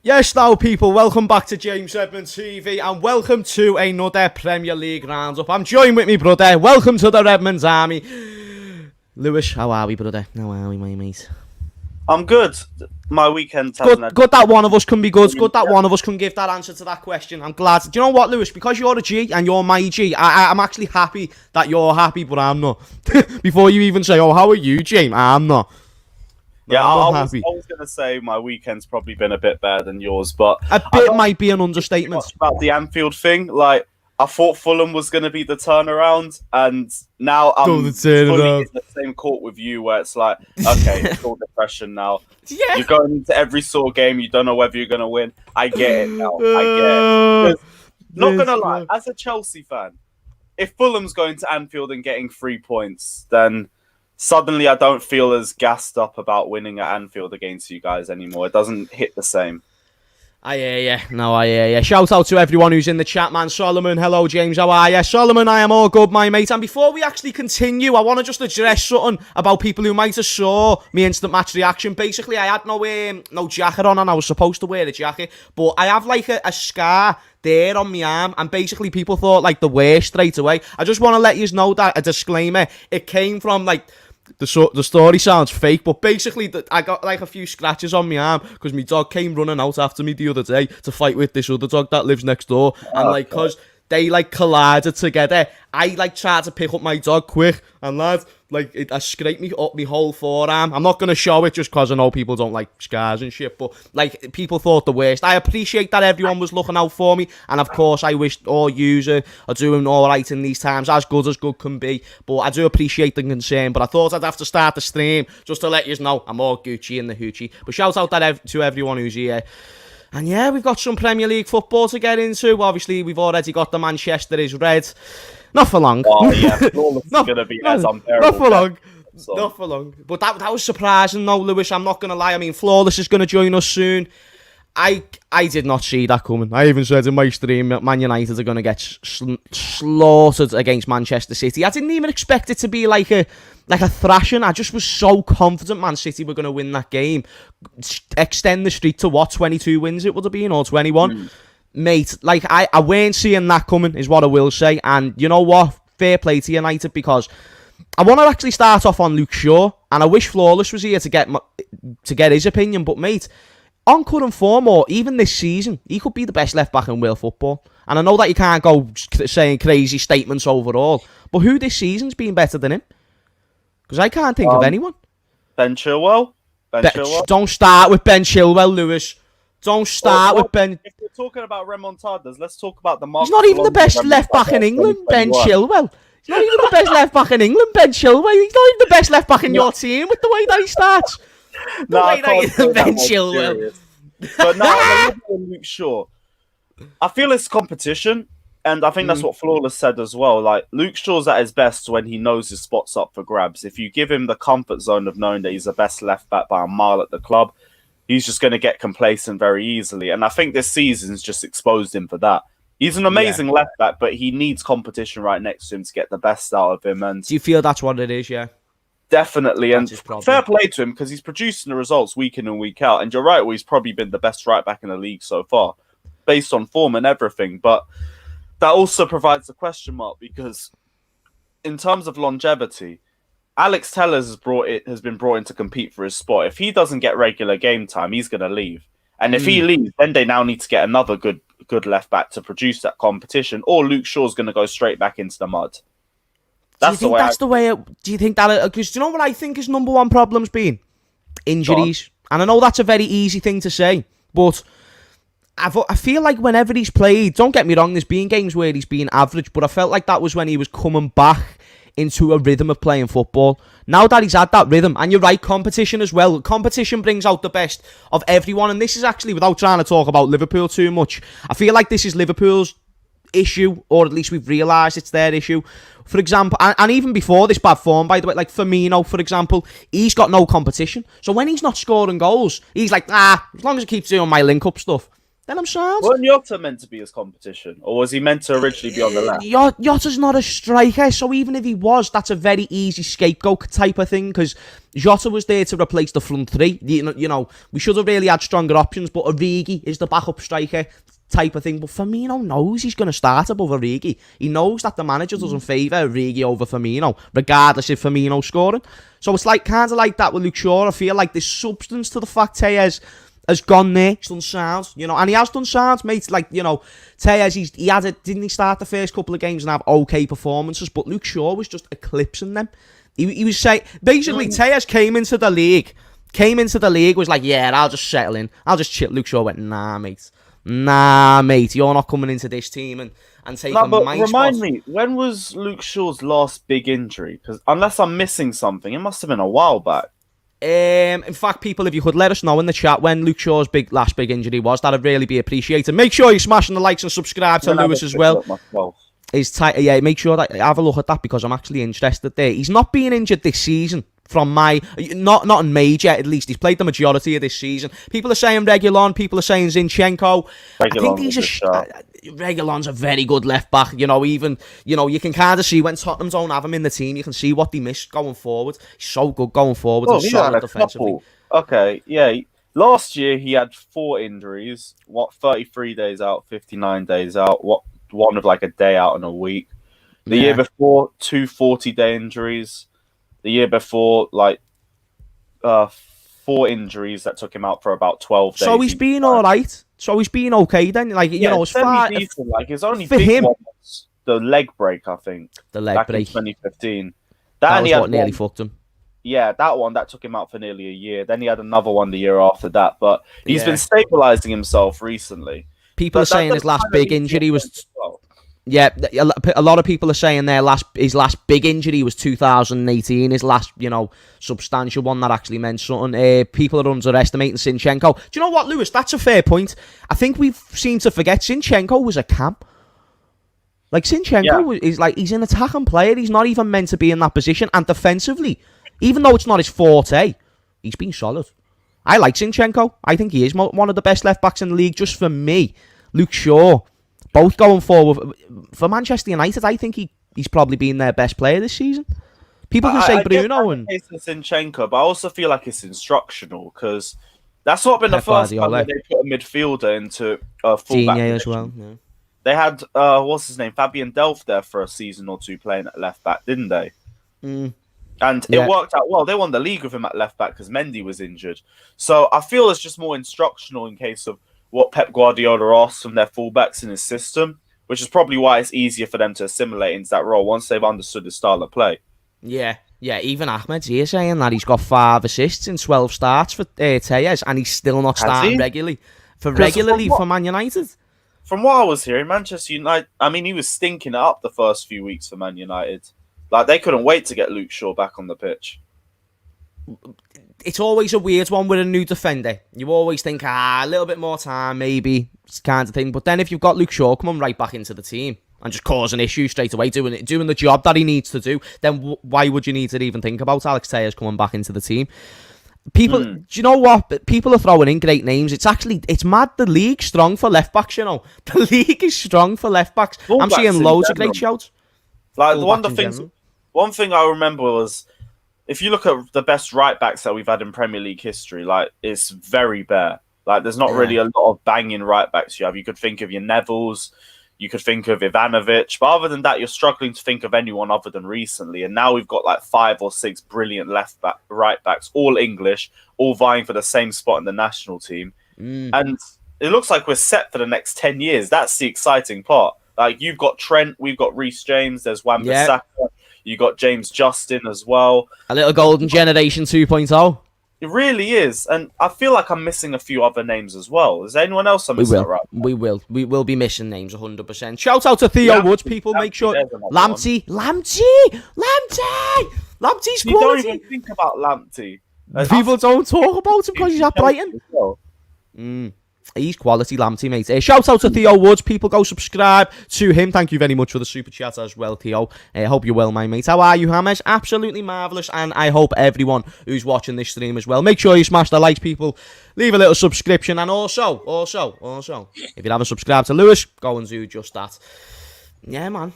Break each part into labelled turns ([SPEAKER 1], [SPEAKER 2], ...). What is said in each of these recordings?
[SPEAKER 1] Yes, now people, welcome back to James Redmond TV and welcome to another Premier League roundup. I'm joined with me brother. Welcome to the Redmond's army. Lewis, how are we, brother? How are we, my mate?
[SPEAKER 2] I'm good. My weekend
[SPEAKER 1] good that one of us can be good. Good that one of us can give that answer to that question. I'm glad. Do you know what, Lewis? Because you're a G and you're my G, I'm actually happy that you're happy, but I'm not. Before you even say, oh, how are you, James? I'm not.
[SPEAKER 2] Yeah, I was going to say my weekend's probably been a bit better than yours, but...
[SPEAKER 1] A bit might be an understatement.
[SPEAKER 2] About the Anfield thing, like, I thought Fulham was going to be the turnaround, and now I'm fully in the same court with you, where it's like, okay, it's all depression now. Yeah. You're going into every sort of game, you don't know whether you're going to win. I get it now, I get it. Not going to lie, as a Chelsea fan, if Fulham's going to Anfield and getting 3 points, then... suddenly, I don't feel as gassed up about winning at Anfield against you guys anymore. It doesn't hit the same.
[SPEAKER 1] I hear you. No, I hear you. Shout out to everyone who's in the chat, man. Solomon, hello, James. How are you? Solomon, I am all good, my mate. And before we actually continue, I want to just address something about people who might have saw me instant match reaction. Basically, I had no jacket on, and I was supposed to wear a jacket, but I have like a scar there on my arm, and basically people thought like the worst straight away. I just want to let you know that a disclaimer. It came from like. The story sounds fake, but basically I got like a few scratches on my arm because my dog came running out after me the other day to fight with this other dog that lives next door, and like because they like collided together, I like tried to pick up my dog quick, and lad, like I scraped me up my whole forearm. I'm not gonna show it just because I know people don't like scars and shit, but like people thought the worst. I appreciate that everyone was looking out for me, and of course I wish all yous are doing all right in these times, as good can be. But I do appreciate the concern. But I thought I'd have to start the stream just to let you know I'm all Gucci in the hoochie. But shout out to everyone who's here. And yeah, we've got some Premier League football to get into. Obviously, we've already got the Manchester is red. Not for long.
[SPEAKER 2] Oh, yeah. It's going to be as unbearable.
[SPEAKER 1] Not for long. So. Not for long. But that was surprising, though, Lewis. I'm not going to lie. I mean, Flawless is going to join us soon. I did not see that coming. I even said in my stream that Man United are going to get slaughtered against Manchester City. I didn't even expect it to be like a thrashing. I just was so confident Man City were going to win that game. Extend the streak to what, 22 wins it would have been, or 21? Mate, like, I weren't seeing that coming, is what I will say. And you know what? Fair play to United, because I want to actually start off on Luke Shaw, and I wish Flawless was here to get his opinion. But mate, on current form, or even this season, he could be the best left-back in world football. And I know that you can't go saying crazy statements overall, but who this season's been better than him? Because I can't think of anyone.
[SPEAKER 2] Ben Chilwell?
[SPEAKER 1] Don't start with Ben Chilwell, Lewis. Don't start with Ben...
[SPEAKER 2] If we're talking about remontadas, let's talk about the market.
[SPEAKER 1] He's not even the best left-back in England, Ben Chilwell. He's not even the best left-back in England, Ben Chilwell. He's not even the best left-back in your team with the way that he starts. Ben Chilwell.
[SPEAKER 2] But now, Luke Shaw, I feel it's competition, and I think that's what Flawless said as well. Like, Luke Shaw's at his best when he knows his spot's up for grabs. If you give him the comfort zone of knowing that he's the best left back by a mile at the club, he's just going to get complacent very easily. And I think this season's just exposed him for that. He's an amazing left back, but he needs competition right next to him to get the best out of him. And
[SPEAKER 1] do you feel that's what it is? Yeah.
[SPEAKER 2] Definitely, and fair play to him because he's producing the results week in and week out. And you're right, well, he's probably been the best right back in the league so far, based on form and everything. But that also provides a question mark, because in terms of longevity, Alex Tellers has been brought in to compete for his spot. If he doesn't get regular game time, he's going to leave. And if he leaves, then they now need to get another good left back to produce that competition, or Luke Shaw's going to go straight back into the mud.
[SPEAKER 1] Do you think that... Because do you know what I think his number one problem's been? Injuries. And I know that's a very easy thing to say, but I feel like whenever he's played, don't get me wrong, there's been games where he's been average, but I felt like that was when he was coming back into a rhythm of playing football. Now that he's had that rhythm, and you're right, competition as well. Competition brings out the best of everyone, and this is actually, without trying to talk about Liverpool too much, I feel like this is Liverpool's issue, or at least we've realised it's their issue. For example, and even before this bad form, by the way, like Firmino, for example, he's got no competition. So when he's not scoring goals, he's like, as long as I keep doing my link-up stuff, then I'm sound.
[SPEAKER 2] Weren't Jota meant to be his competition? Or was he meant to originally be on the left?
[SPEAKER 1] Jota's not a striker, so even if he was, that's a very easy scapegoat type of thing, because Jota was there to replace the front three. You know, we should have really had stronger options, but Origi is the backup striker type of thing. But Firmino knows he's going to start above Origi. He knows that the manager doesn't favour Origi over Firmino, regardless if Firmino's scoring. So it's like kind of like that with Luke Shaw. I feel like there's substance to the fact Tejas has gone there. He's done sound, you know, and he has done sound, mate. Like, you know, Tejas, didn't he start the first couple of games and have okay performances? But Luke Shaw was just eclipsing them. He was saying, basically, Tejas came into the league, was like, yeah, I'll just settle in, I'll just chill. Luke Shaw went, nah, mate, you're not coming into this team and taking my spot.
[SPEAKER 2] Remind me, when was Luke Shaw's last big injury? Because unless I'm missing something, it must have been a while back.
[SPEAKER 1] In fact, people, if you could let us know in the chat when Luke Shaw's last big injury was, that'd really be appreciated. Make sure you're smashing the likes and subscribe to Lewis as well. Yeah, make sure that have a look at that, because I'm actually interested there. He's not being injured this season. From my not in major, at least he's played the majority of this season. People are saying Reguilon, people are saying Zinchenko. I think these are Reguilon's a very good left back. You know, even you can kind of see when Tottenham don't have him in the team, you can see what they miss going forward. He's so good going forward and solid defensively.
[SPEAKER 2] Okay, yeah. Last year he had 4 injuries. 33 days out, 59 days out. One with like a day out in a week. The year before, 2 40-day injuries. The year before, like 4 injuries that took him out for about 12 days.
[SPEAKER 1] So he's been all right. So he's been okay then. Like, you know, it's far.
[SPEAKER 2] Like, his only for big him, one was the leg break, I think.
[SPEAKER 1] The leg break.
[SPEAKER 2] In 2015.
[SPEAKER 1] That was what nearly fucked him.
[SPEAKER 2] Yeah, that took him out for nearly a year. Then he had another one the year after that. But he's been stabilising himself recently.
[SPEAKER 1] People are saying his last big injury was... Yeah, a lot of people are saying his last big injury was 2018. His last, substantial one that actually meant something. People are underestimating Zinchenko. Do you know what, Lewis? That's a fair point. I think we seem to forget Zinchenko was a cam. Like, Zinchenko is like, he's an attacking player. He's not even meant to be in that position. And defensively, even though it's not his forte, he's been solid. I like Zinchenko. I think he is one of the best left backs in the league. Just for me, Luke Shaw. Both going forward. For Manchester United, I think he's probably been their best player this season. People can say Bruno and
[SPEAKER 2] Zinchenko, but I also feel like it's instructional, because that's not been the first time that they put a midfielder into a fullback
[SPEAKER 1] as well. Yeah.
[SPEAKER 2] They had what's his name, Fabian Delph there for a season or two playing at left back, didn't they? And it worked out well. They won the league with him at left back because Mendy was injured. So I feel it's just more instructional in case of what Pep Guardiola asks from their fullbacks in his system, which is probably why it's easier for them to assimilate into that role once they've understood his style of play.
[SPEAKER 1] Yeah, even Ahmed's here saying that he's got 5 assists in 12 starts for Tejas, and he's still not starting regularly for Man United.
[SPEAKER 2] From what I was hearing, Manchester United, I mean, he was stinking it up the first few weeks for Man United. Like, they couldn't wait to get Luke Shaw back on the pitch.
[SPEAKER 1] It's always a weird one with a new defender. You always think, a little bit more time, maybe, kind of thing. But then if you've got Luke Shaw coming right back into the team and just causing issues straight away, doing the job that he needs to do, then why would you need to even think about Alex Tejas coming back into the team? People, do you know what? People are throwing in great names. It's mad. The league's strong for left backs, The league is strong for left backs. I'm seeing loads of great shouts.
[SPEAKER 2] Like, one thing I remember was, if you look at the best right backs that we've had in Premier League history, like, it's very bare. Like, there's not really a lot of banging right backs you have. You could think of your Nevilles, you could think of Ivanovic, but other than that, you're struggling to think of anyone other than recently. And now we've got like 5 or 6 brilliant right backs, all English, all vying for the same spot in the national team. And it looks like we're set for the next 10 years. That's the exciting part. Like, you've got Trent, we've got Reece James, there's Wan-Bissaka. You got James Justin as well.
[SPEAKER 1] A little golden generation 2.0.
[SPEAKER 2] It really is. And I feel like I'm missing a few other names as well. Is there anyone else I'm missing?
[SPEAKER 1] We will be missing names 100%. Shout out to Theo Woods. People, make sure. Lamptey. Lamptey's quality.
[SPEAKER 2] You don't even think about Lamptey.
[SPEAKER 1] People don't talk about him because he's at Brighton. He's quality Lamptey, mate. Shout out to Theo Woods. People go subscribe to him. Thank you very much for the super chat as well, Theo. Hope you're well, my mate. How are you, Hammers? Absolutely marvellous. And I hope everyone who's watching this stream as well. Make sure you smash the likes, people. Leave a little subscription. And also, if you haven't subscribed to Lewis, go and do just that. Yeah, man.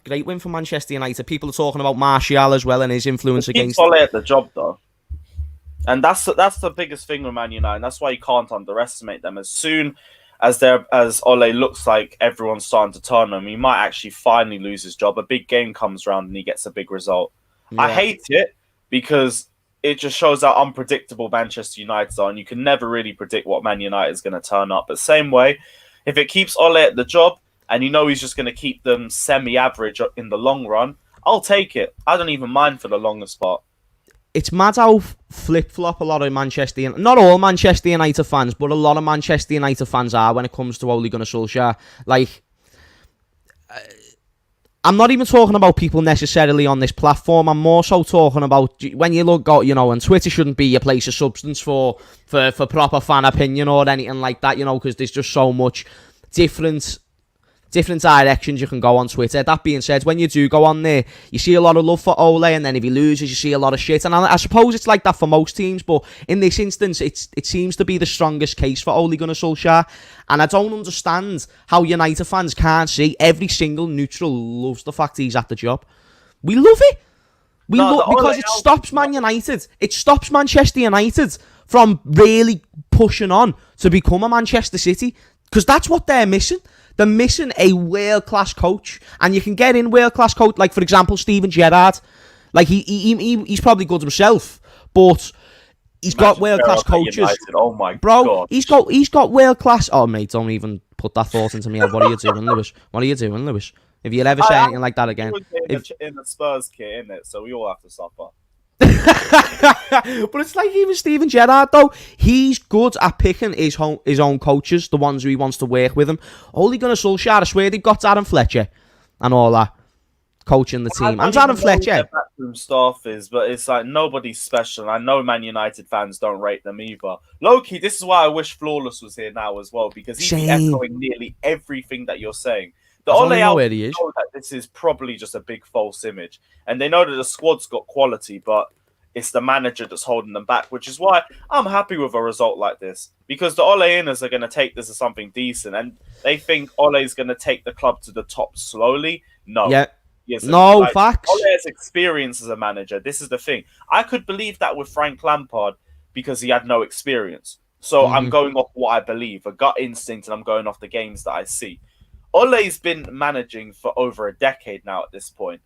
[SPEAKER 1] Great win for Manchester United. People are talking about Martial as well and his influence against...
[SPEAKER 2] Ole at the job, though. And that's the biggest thing with Man United. That's why you can't underestimate them. As soon as Ole looks like everyone's starting to turn on him, he might actually finally lose his job. A big game comes around and he gets a big result. Yeah. I hate it because it just shows how unpredictable Manchester United are, and you can never really predict what Man United is going to turn up. But same way, if it keeps Ole at the job and you know he's just going to keep them semi-average in the long run, I'll take it. I don't even mind for the longest part.
[SPEAKER 1] It's mad how flip-flop a lot of Manchester... Not all Manchester United fans, but a lot of Manchester United fans are when it comes to Ole Gunnar Solskjaer. Like, I'm not even talking about people necessarily on this platform. I'm more so talking about when you look out, and Twitter shouldn't be your place of substance for proper fan opinion or anything like that, because there's just so much different directions you can go on Twitter. That being said, when you do go on there, you see a lot of love for Ole, and then if he loses, you see a lot of shit. And I suppose it's like that for most teams, but in this instance, it seems to be the strongest case for Ole Gunnar Solskjaer. And I don't understand how United fans can't see every single neutral loves the fact he's at the job. We love it. Because it stops Man United. It stops Manchester United from really pushing on to become a Manchester City, because that's what they're missing. They're missing a world-class coach. And you can get in world-class coach, like, for example, Steven Gerrard. Like, he's probably good himself, but he's got world-class coaches.
[SPEAKER 2] Oh, my God.
[SPEAKER 1] He's got world-class... Oh, mate, don't even put that thought into me. What are you doing, Lewis? What are you doing, Lewis? If you ever say anything like that again...
[SPEAKER 2] In the Spurs kit, isn't it? So we all have to suffer.
[SPEAKER 1] But it's like even Steven Gerrard, though, he's good at picking his own coaches, the ones who he wants to work with him. Ole Gunnar Solskjaer, I swear they've got Darren Fletcher and all that coaching the team. And Darren Fletcher,
[SPEAKER 2] backroom staff is, but it's like nobody's special. I know Man United fans don't rate them either. Low-key, this is why I wish Flawless was here now as well, because he's echoing nearly everything that you're saying. The Ole out know that this is probably just a big false image, and they know that the squad's got quality, but it's the manager that's holding them back, which is why I'm happy with a result like this, because the Ole inners are going to take this as something decent, and they think Ole's going to take the club to the top slowly. No.
[SPEAKER 1] Yeah. No, facts.
[SPEAKER 2] Ole has experience as a manager. This is the thing. I could believe that with Frank Lampard because he had no experience. So I'm going off what I believe, a gut instinct, and I'm going off the games that I see. Ole's been managing for over a decade now at this point,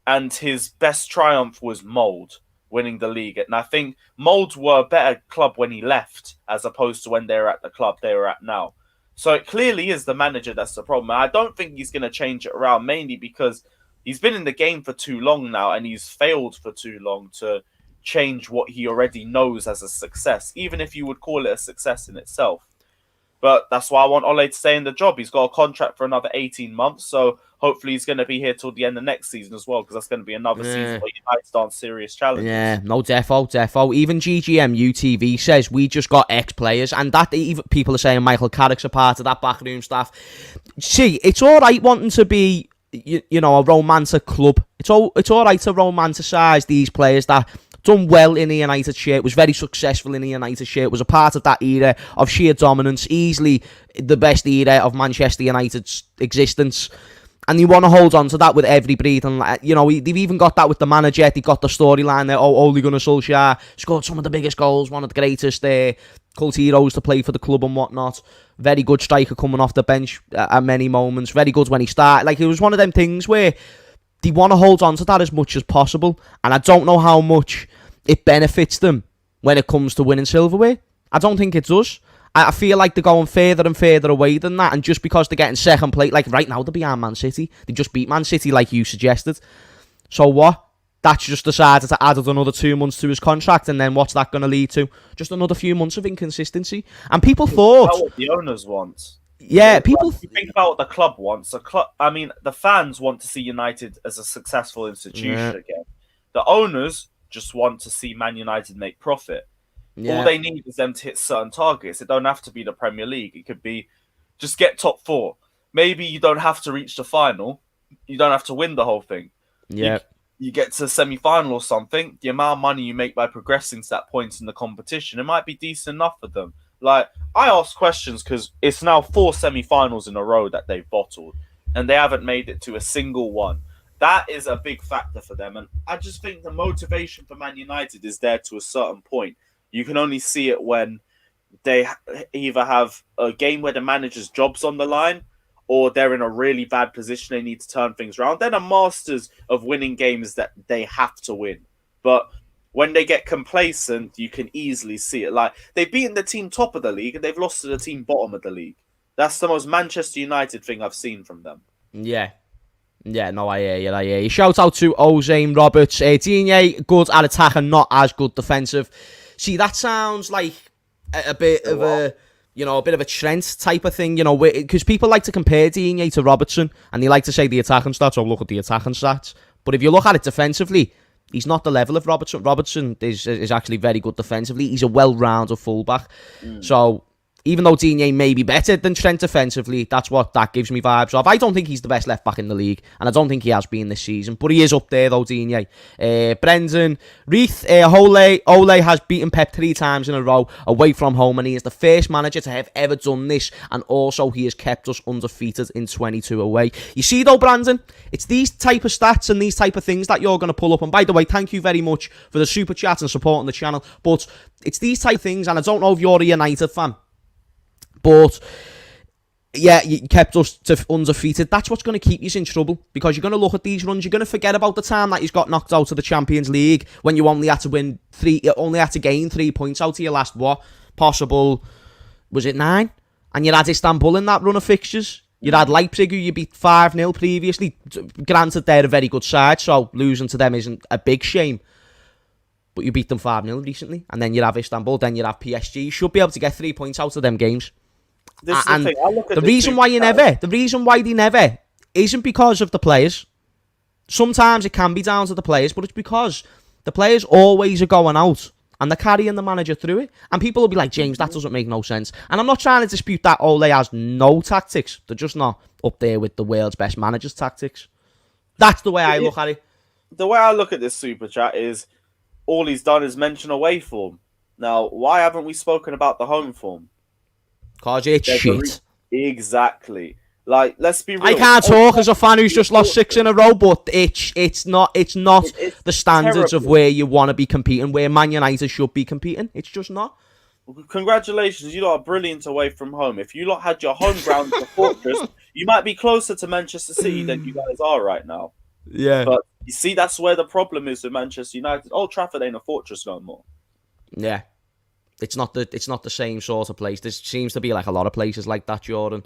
[SPEAKER 2] and his best triumph was Mold, winning the league. And I think Mold were a better club when he left as opposed to when they were at the club they were at now. So it clearly is the manager that's the problem. I don't think he's going to change it around, mainly because he's been in the game for too long now, and he's failed for too long to change what he already knows as a success, even if you would call it a success in itself. But that's why I want Ole to stay in the job. He's got a contract for another 18 months, so hopefully he's going to be here till the end of next season as well, because that's going to be another season where United start serious challenges.
[SPEAKER 1] Yeah, no, defo. Even GGMU TV says we just got ex-players, and that even people are saying Michael Carrick's a part of that backroom staff. See, it's all right wanting to be, a romantic club. It's all right to romanticise these players that done well in the United shirt, was very successful in the United shirt, was a part of that era of sheer dominance, easily the best era of Manchester United's existence. And you want to hold on to that with every breath. And, they've even got that with the manager. They've got the storyline there. Oh, Ole Gunnar Solskjaer scored some of the biggest goals, one of the greatest cult heroes to play for the club and whatnot. Very good striker coming off the bench at many moments. Very good when he started. Like, it was one of them things where they want to hold on to that as much as possible. And I don't know how much it benefits them when it comes to winning silverware. I don't think it does. I feel like they're going further and further away than that. And just because they're getting second place, like right now they're behind Man City. They just beat Man City like you suggested. So what? That's just decided to add another 2 months to his contract. And then what's that going to lead to? Just another few months of inconsistency. And people thought...
[SPEAKER 2] That's what the owners want.
[SPEAKER 1] Yeah, people...
[SPEAKER 2] If you think about what the club wants. The fans want to see United as a successful institution again. The owners just want to see Man United make profit. All they need is them to hit certain targets. It don't have to be the Premier League. It could be just get top 4. Maybe you don't have to reach the final. You don't have to win the whole thing.
[SPEAKER 1] Yeah.
[SPEAKER 2] You get to semi-final or something. The amount of money you make by progressing to that point in the competition, it might be decent enough for them. Like, I ask questions because it's now 4 semi-finals in a row that they've bottled, and they haven't made it to a single one. That is a big factor for them, and I just think the motivation for Man United is there to a certain point. You can only see it when they either have a game where the manager's job's on the line, or they're in a really bad position, they need to turn things around. They're the masters of winning games that they have to win. But when they get complacent, you can easily see it. Like, they've beaten the team top of the league, and they've lost to the team bottom of the league. That's the most Manchester United thing I've seen from them.
[SPEAKER 1] Yeah. Yeah, no, I hear you. Shout out to Ozane Roberts. Digne, good at attack and not as good defensive. See, that sounds like a bit of a... a bit of a Trent type of thing, because people like to compare Digne to Robertson, and they like to say the attacking stats, look at the attacking stats. But if you look at it defensively, he's not the level of Robertson. Robertson is actually very good defensively. He's a well-rounded fullback. So, even though Digne may be better than Trent defensively, that's what that gives me vibes of. I don't think he's the best left-back in the league, and I don't think he has been this season, but he is up there, though, Digne. Brendan Reith, Ole has beaten Pep 3 times in a row away from home, and he is the first manager to have ever done this, and also he has kept us undefeated in 22 away. You see, though, Brandon, it's these type of stats and these type of things that you're going to pull up, and by the way, thank you very much for the super chat and supporting the channel, but it's these type of things, and I don't know if you're a United fan, but yeah, you kept us to undefeated. That's what's going to keep you in trouble, because you're going to look at these runs. You're going to forget about the time that he's got knocked out of the Champions League when you only had to gain 3 points out of your last possible, was it 9? And you had Istanbul in that run of fixtures. You had Leipzig, who you beat 5-0 previously. Granted, they're a very good side, so losing to them isn't a big shame. But you beat them 5-0 recently, and then you have Istanbul, then you have PSG. You should be able to get 3 points out of them games. And the reason why they never isn't because of the players. Sometimes it can be down to the players, but it's because the players always are going out and they're carrying the manager through it. And people will be like, James, that doesn't make no sense. And I'm not trying to dispute that Ole has no tactics. They're just not up there with the world's best managers' tactics. That's the way I look at it.
[SPEAKER 2] The way I look at this super chat is all he's done is mention away form. Now, why haven't we spoken about the home form?
[SPEAKER 1] Because it's shit.
[SPEAKER 2] Exactly. Like, let's be real.
[SPEAKER 1] I can't talk as a fan who's just lost 6 in a row, but it's not the standards
[SPEAKER 2] terrible.
[SPEAKER 1] of where you want to be competing, where Man United should be competing. It's just not.
[SPEAKER 2] Congratulations, you lot are brilliant away from home. If you lot had your home ground as a fortress, you might be closer to Manchester City than you guys are right now.
[SPEAKER 1] Yeah.
[SPEAKER 2] But you see, that's where the problem is with Manchester United. Old Trafford ain't a fortress no more.
[SPEAKER 1] Yeah. It's not the same sort of place. There seems to be like a lot of places like that, Jordan.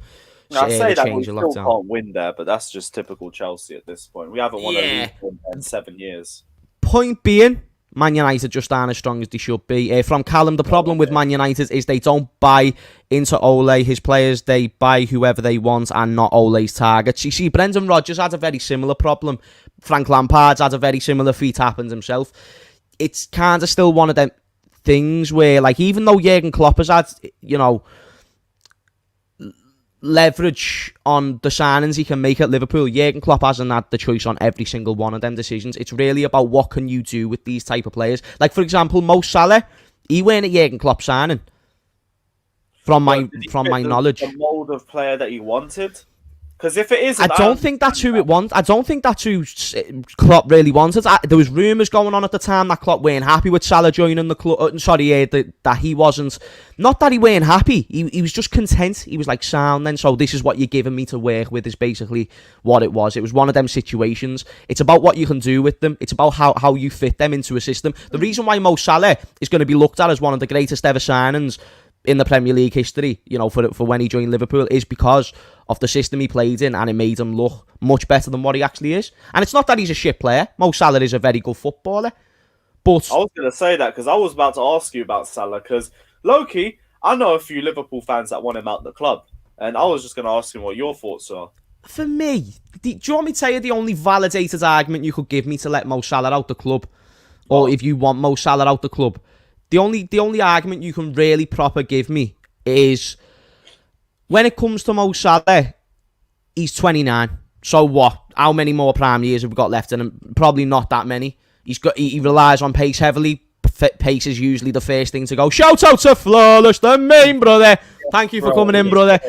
[SPEAKER 2] Now, I say that we still can't win there, but that's just typical Chelsea at this point. We haven't won a league in 7 years.
[SPEAKER 1] Point being, Man United just aren't as strong as they should be. From Callum, the problem with Man United is they don't buy into Ole. His players, they buy whoever they want and not Ole's targets. You see, Brendan Rodgers had a very similar problem. Frank Lampard's had a very similar feat happened himself. It's kind of still one of them things where, like, even though Jurgen Klopp has had, leverage on the signings he can make at Liverpool, Jurgen Klopp hasn't had the choice on every single one of them decisions. It's really about what can you do with these type of players. Like, for example, Mo Salah, he weren't a Jurgen Klopp signing. From my knowledge,
[SPEAKER 2] the mold of player that he wanted. Because if it isn't,
[SPEAKER 1] I don't think that's who it wants. I don't think that's who Klopp really wanted. There was rumours going on at the time that Klopp weren't happy with Salah joining the club. That he wasn't. Not that he weren't happy. He was just content. He was like, sound then. So this is what you're giving me to work with is basically what it was. It was one of them situations. It's about what you can do with them. It's about how you fit them into a system. The reason why Mo Salah is going to be looked at as one of the greatest ever signings in the Premier League history, for when he joined Liverpool, is because of the system he played in, and it made him look much better than what he actually is. And it's not that he's a shit player. Mo Salah is a very good footballer. But
[SPEAKER 2] I was going to say that because I was about to ask you about Salah, because low-key, I know a few Liverpool fans that want him out the club, and I was just going to ask him what your thoughts are.
[SPEAKER 1] For me, do you want me to tell you the only validated argument you could give me to let Mo Salah out the club, or if you want Mo Salah out the club, the only argument you can really proper give me is when it comes to Mo Salah, he's 29. So what? How many more prime years have we got left in him? Probably not that many. He relies on pace heavily. Pace is usually the first thing to go. Shout out to Flawless, the main brother. Thank you for coming in, brother.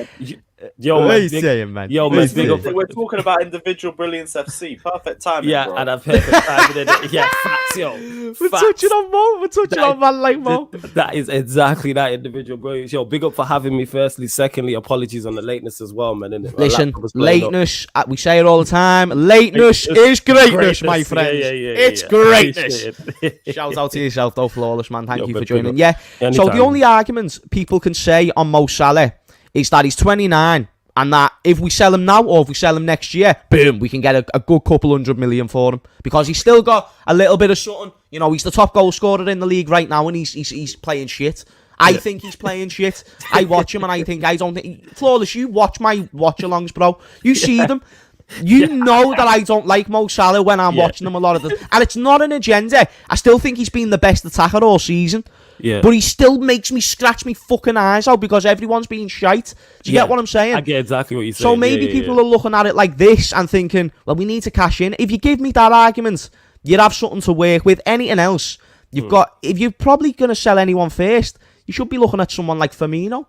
[SPEAKER 3] Yo, man,
[SPEAKER 1] man?
[SPEAKER 3] Big up.
[SPEAKER 2] We're talking about individual brilliance FC. Perfect timing,
[SPEAKER 3] yeah,
[SPEAKER 2] bro.
[SPEAKER 3] and I've perfect timing. Yeah, facts, yo.
[SPEAKER 1] We're touching on Mo. We're touching on man like Mo.
[SPEAKER 3] That is exactly that individual brilliance. Yo, big up for having me. Firstly, secondly, apologies on the lateness as well, man.
[SPEAKER 1] Listen, lateness. We say it all the time. Lateness is greatness, my friends.
[SPEAKER 3] Yeah.
[SPEAKER 1] It's greatness. Shout out to yourself, though, Flawless, man. Thank you for joining. Yeah.
[SPEAKER 3] Anytime.
[SPEAKER 1] So the only argument people can say on Mo Salah is that he's 29 and that if we sell him now or if we sell him next year, boom, we can get a good couple 100 million for him because he's still got a little bit of something. You know, he's the top goal scorer in the league right now and he's playing shit. I think he's playing shit. I watch him and I don't think... Flawless, you watch my watch-alongs, bro. You see them. You know that I don't like Mo Salah when I'm watching him a lot of the... And it's not an agenda. I still think he's been the best attacker all season.
[SPEAKER 3] Yeah.
[SPEAKER 1] But he still makes me scratch me fucking eyes out because everyone's being shite. Do you get what I'm saying?
[SPEAKER 3] I get exactly what you're saying.
[SPEAKER 1] So maybe people are looking at it like this and thinking, well, we need to cash in. If you give me that argument, you'd have something to work with. Anything else, you've got... If you're probably going to sell anyone first, you should be looking at someone like Firmino.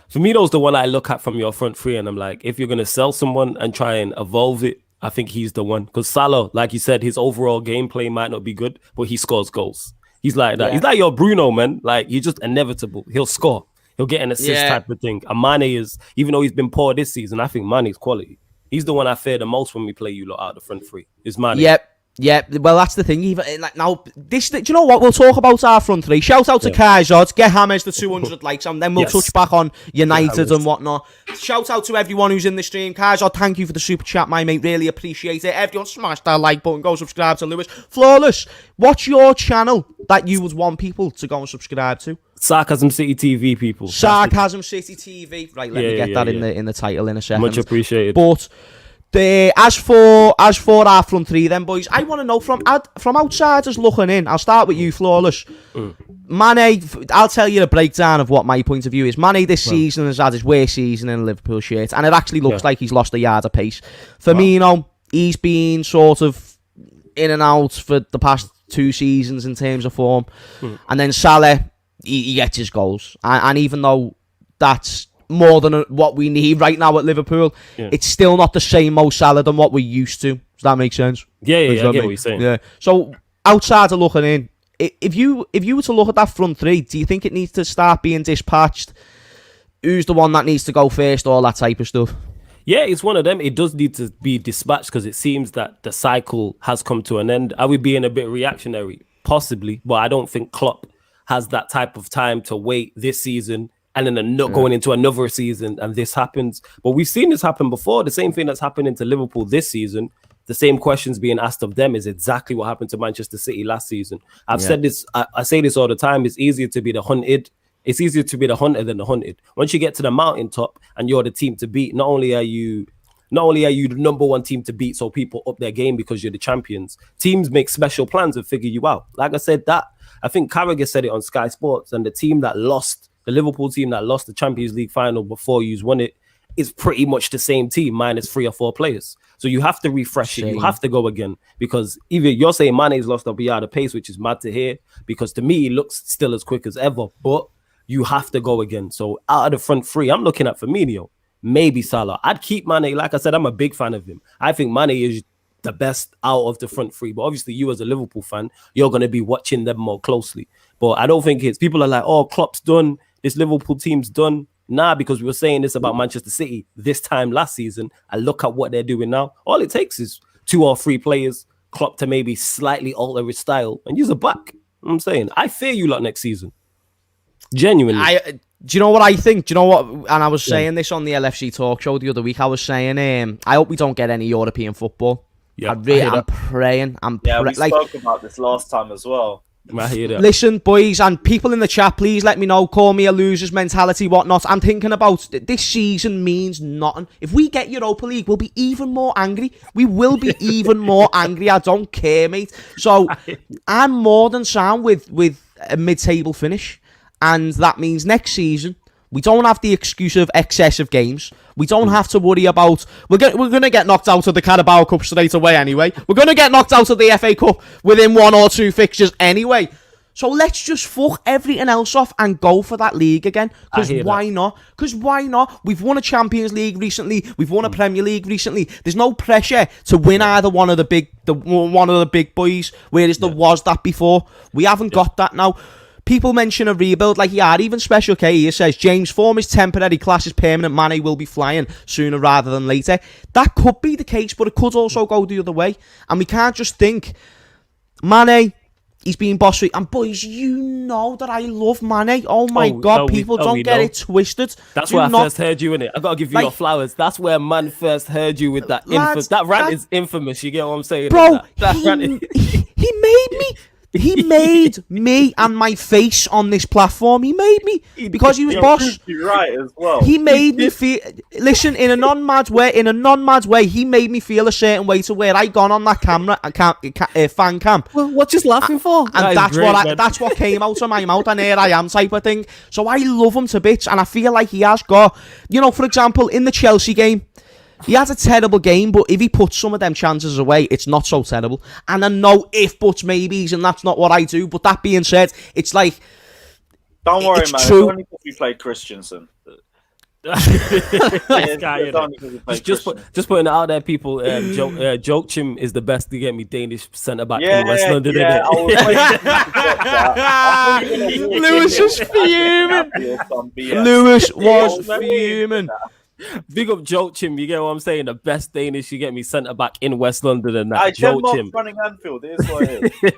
[SPEAKER 3] Firmino's the one I look at from your front three, and I'm like, if you're going to sell someone and try and evolve it, I think he's the one. Because Salah, like you said, his overall gameplay might not be good, but he scores goals. He's like that. Yeah. He's like your Bruno, man. Like, he's just inevitable. He'll score. He'll get an assist type of thing. And Mane is, even though he's been poor this season, I think Mane's quality. He's the one I fear the most when we play you lot out the front three. Is Mane.
[SPEAKER 1] Yep. Yeah, well, that's the thing. Even like now, do you know what? We'll talk about our front three. Shout out to Kaiser, get Hammers the 200 likes, and then we'll touch back on United and whatnot. Shout out to everyone who's in the stream. Kaiser, thank you for the super chat, my mate. Really appreciate it. Everyone, smash that like button. Go subscribe to Lewis. Flawless. What's your channel that you would want people to go and subscribe to?
[SPEAKER 3] Sarcasm City TV, people.
[SPEAKER 1] Sarcasm City TV. Right, let me get that in the title in a second.
[SPEAKER 3] Much appreciated.
[SPEAKER 1] But. As for our front three, then boys, I want to know from outsiders looking in. I'll start with you, Flawless. Mane, I'll tell you the breakdown of what my point of view is. Mane this season has had his worst season in a Liverpool shirt, and it actually looks like he's lost a yard of pace. Firmino, he's been sort of in and out for the past 2 seasons in terms of form, and then Salah, he gets his goals, and even though that's more than what we need right now at Liverpool, it's still not the same Mo Salah than what we're used to. Does that make sense?
[SPEAKER 3] Yeah, I get what you're saying.
[SPEAKER 1] Yeah. So outside of looking in, if you were to look at that front three, do you think it needs to start being dispatched? Who's the one that needs to go first? All that type of stuff.
[SPEAKER 3] Yeah, it's one of them. It does need to be dispatched because it seems that the cycle has come to an end. Are we being a bit reactionary? Possibly, but I don't think Klopp has that type of time to wait this season and then going into another season and this happens. But we've seen this happen before. The same thing that's happening to Liverpool this season, the same questions being asked of them is exactly what happened to Manchester City last season. I've said this, I say this all the time, it's easier to be the hunted. It's easier to be the hunter than the hunted. Once you get to the mountaintop and you're the team to beat, not only are you the number one team to beat, so people up their game because you're the champions, teams make special plans and figure you out. Like I said, I think Carragher said it on Sky Sports, and the Liverpool team that lost the Champions League final before you won it is pretty much the same team minus 3 or 4 players. So you have to refresh it. You have to go again because even you're saying Mane's lost a yard of pace, which is mad to hear because to me he looks still as quick as ever, but you have to go again. So out of the front three, I'm looking at Firmino, maybe Salah. I'd keep Mane. Like I said, I'm a big fan of him. I think Mane is the best out of the front three, but obviously you as a Liverpool fan, you're going to be watching them more closely. But I don't think people are like, oh, Klopp's done. This Liverpool team's done. Nah, because we were saying this about Manchester City this time last season. And look at what they're doing now. All it takes is 2 or 3 players, Klopp to maybe slightly alter his style and use a back. You know what I'm saying? I fear you lot next season. Genuinely.
[SPEAKER 1] Do you know what I think? Do you know what? And I was saying this on the LFC talk show the other week. I was saying, I hope we don't get any European football. Yeah, I'm praying.
[SPEAKER 2] We spoke about this last time as well.
[SPEAKER 3] I hear that.
[SPEAKER 1] Listen, boys, and people in the chat, please let me know. Call me a loser's mentality, whatnot. I'm thinking about this season means nothing. If we get Europa League, we'll be even more angry. We will be even more angry. I don't care, mate. So I'm more than sound with a mid-table finish, and that means next season we don't have the excuse of excessive games. We don't have to worry about we're going to get knocked out of the Carabao Cup straight away anyway. We're going to get knocked out of the FA Cup within 1 or 2 fixtures anyway. So let's just fuck everything else off and go for that league again. Because why not? Because why not? We've won a Champions League recently. We've won a Premier League recently. There's no pressure to win either one of the big boys, whereas there was that before. We haven't got that now. People mention a rebuild like, even Special K here says, James, form is temporary, class is permanent, Mane will be flying sooner rather than later. That could be the case, but it could also go the other way. And we can't just think, Mane, he's being bossy. And boys, you know that I love Mane. Oh my God, people don't get it twisted.
[SPEAKER 3] That's where I first heard you in it. I got to give you your flowers. That's where man first heard you with that. That rant is infamous. You get what I'm saying?
[SPEAKER 1] Bro, he made me. He made me and my face on this platform. He made me because he was boss.
[SPEAKER 2] You're right as well.
[SPEAKER 1] He made me feel. Listen, in a non-mad way, he made me feel a certain way to where I gone on that camera, fan cam.
[SPEAKER 3] Well, what just laughing for?
[SPEAKER 1] And that's what came out of my mouth, and here I am type of thing. So I love him to bits, and I feel like he has got. For example, in the Chelsea game. He has a terrible game, but if he puts some of them chances away, it's not so terrible. And I know if, buts, maybes, and that's not what I do. But that being said, it's like...
[SPEAKER 2] Don't worry, man. It's only because we played Christensen.
[SPEAKER 3] Just putting it out there, people. Joachim is the best to get me Danish centre-back in West London.
[SPEAKER 1] Lewis was fuming. Lewis was fuming.
[SPEAKER 3] Big up Joachim, you get what I'm saying? The best Danish, you get me centre back in West London and that.
[SPEAKER 2] Joachim running Anfield, it is what it is.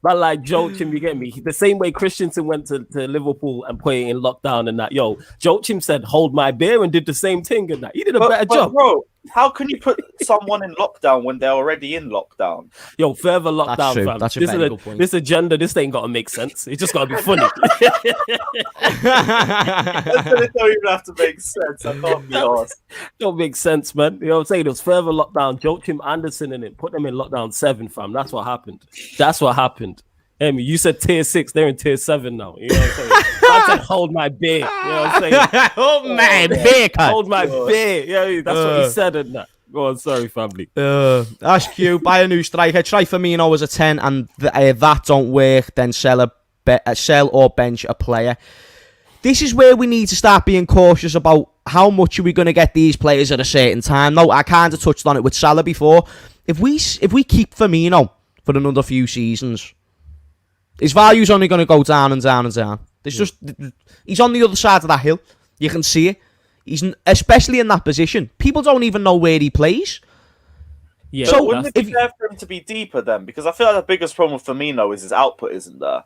[SPEAKER 3] But like Joachim, you get me? The same way Christensen went to Liverpool and put it in lockdown and that. Yo, Joachim said, hold my beer and did the same thing and that. He did a better job.
[SPEAKER 2] Bro, how can you put someone in lockdown when they're already in lockdown?
[SPEAKER 3] Yo, further lockdown, fam.
[SPEAKER 1] That's a very good point.
[SPEAKER 3] This agenda, this ain't got to make sense. It's just got to be funny.
[SPEAKER 2] It don't even have to make sense. I can't be asked.
[SPEAKER 3] Don't make sense, man. You know what I'm saying? It was further lockdown. Joachim Anderson in it. Put them in lockdown 7, fam. That's what happened. You said tier 6, they're in tier 7 now. You know what I'm saying? I said hold my beer. You know what I'm saying?
[SPEAKER 1] Hold my beer, cut.
[SPEAKER 3] Hold my beer. Yeah, that's what he said in that. Go on, sorry, family.
[SPEAKER 1] Ask you, buy a new striker. Try Firmino as a 10, and that don't work, then sell or bench a player. This is where we need to start being cautious about how much are we going to get these players at a certain time. No, I kind of touched on it with Salah before. If we keep Firmino for another few seasons, his value's only going to go down and down and down. He's on the other side of that hill. You can see it. He's especially in that position. People don't even know where he plays.
[SPEAKER 3] Yeah.
[SPEAKER 2] So wouldn't it be fair for him to be deeper then? Because I feel like the biggest problem with Firmino is his output isn't there.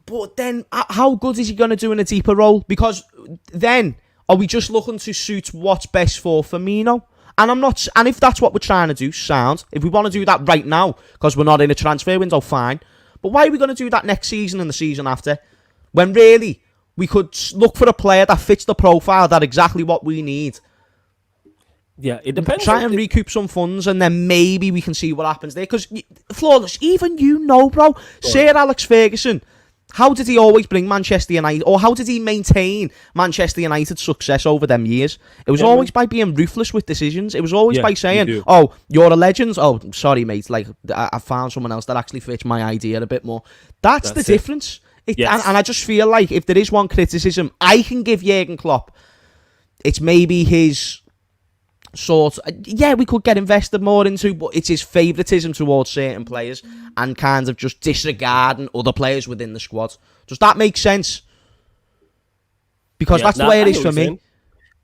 [SPEAKER 1] But then, how good is he going to do in a deeper role? Because then, are we just looking to suit what's best for Firmino? And if that's what we're trying to do, sound. If we want to do that right now, because we're not in a transfer window, fine. But why are we going to do that next season and the season after? When really, we could look for a player that fits the profile, that exactly what we need.
[SPEAKER 3] Yeah, it depends.
[SPEAKER 1] Try and recoup some funds, and then maybe we can see what happens there. Because, Flawless, even bro, Sir Alex Ferguson, how did he always bring Manchester United, or how did he maintain Manchester United's success over them years? It was always by being ruthless with decisions. It was always by saying, oh, you're a legend. Oh, sorry, mate. Like, I found someone else that actually fits my idea a bit more. That's the difference.
[SPEAKER 3] Yes.
[SPEAKER 1] And I just feel like if there is one criticism I can give Jurgen Klopp, it's maybe his sort. We could get invested more into, but it's his favouritism towards certain players and kind of just disregarding other players within the squad. Does that make sense? Because that's the way it is for me.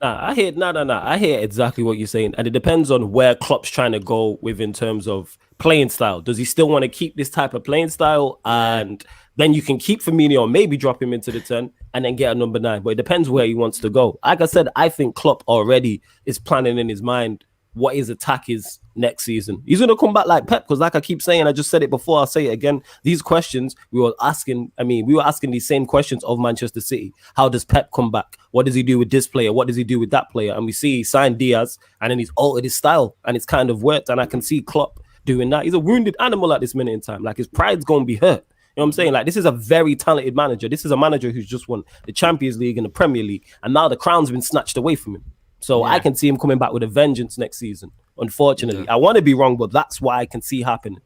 [SPEAKER 3] I hear exactly what you're saying, and it depends on where Klopp's trying to go with in terms of playing style. Does he still want to keep this type of playing style, and then you can keep Firmino, maybe drop him into the 10 and then get a number 9. But it depends where he wants to go. Like I said, I think Klopp already is planning in his mind what his attack is next season. He's going to come back like Pep, because like I keep saying, I just said it before, I'll say it again. These questions we were asking these same questions of Manchester City. How does Pep come back? What does he do with this player? What does he do with that player? And we see he signed Diaz and then he's altered his style and it's kind of worked. And I can see Klopp doing that. He's a wounded animal at this minute in time. Like his pride's gonna be hurt. You know what I'm saying? Like this is a very talented manager. This is a manager who's just won the Champions League and the Premier League, and now the crown's been snatched away from him. So I can see him coming back with a vengeance next season. Unfortunately, I want to be wrong, but that's what I can see happening.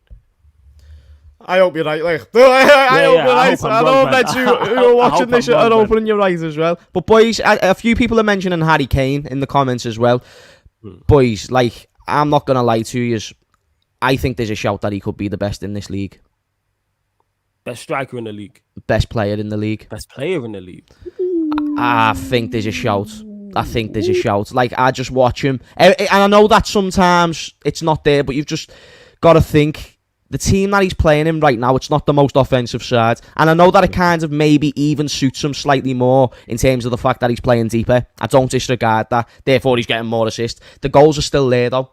[SPEAKER 1] I hope you're right, like. I hope you're right. I know that you are watching this and opening your eyes as well. But boys, a few people are mentioning Harry Kane in the comments as well. Boys, like, I'm not gonna lie to you. I think there's a shout that he could be the best in this league.
[SPEAKER 3] Best striker in the league.
[SPEAKER 1] Best player in the league.
[SPEAKER 3] Best player in the league.
[SPEAKER 1] I think there's a shout. Like, I just watch him. And I know that sometimes it's not there, but you've just got to think. The team that he's playing in right now, it's not the most offensive side. And I know that it kind of maybe even suits him slightly more in terms of the fact that he's playing deeper. I don't disregard that. Therefore, he's getting more assists. The goals are still there, though.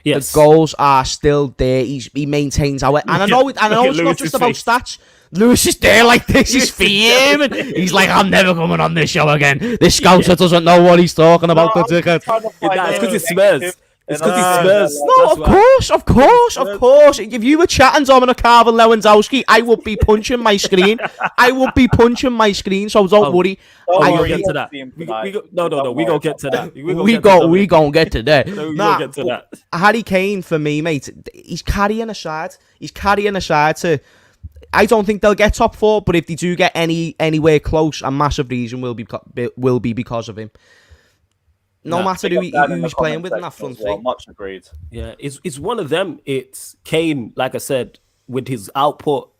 [SPEAKER 1] Yes. The goals are still there. He maintains our... And I know it's not just about stats. Lewis is there like this. He's fuming. He's like, I'm never coming on this show again. This scouser doesn't know what he's talking about. The ticket.
[SPEAKER 3] It's because it's Spurs. It's because he's Spurs.
[SPEAKER 1] No, of course. If you were chatting Dominic Calvert-Lewandowski, I would be punching my screen. So don't worry.
[SPEAKER 3] We gonna get to that. No. We gonna get to that.
[SPEAKER 1] We gonna get to that.
[SPEAKER 3] We gonna get to that.
[SPEAKER 1] Harry Kane, for me, mate, he's carrying a side. To... I don't think they'll get top 4, but if they do get anywhere close, a massive reason will be because of him. No matter who's playing with in that front three.
[SPEAKER 2] Much agreed.
[SPEAKER 3] Yeah, it's one of them. It's Kane, like I said, with his output,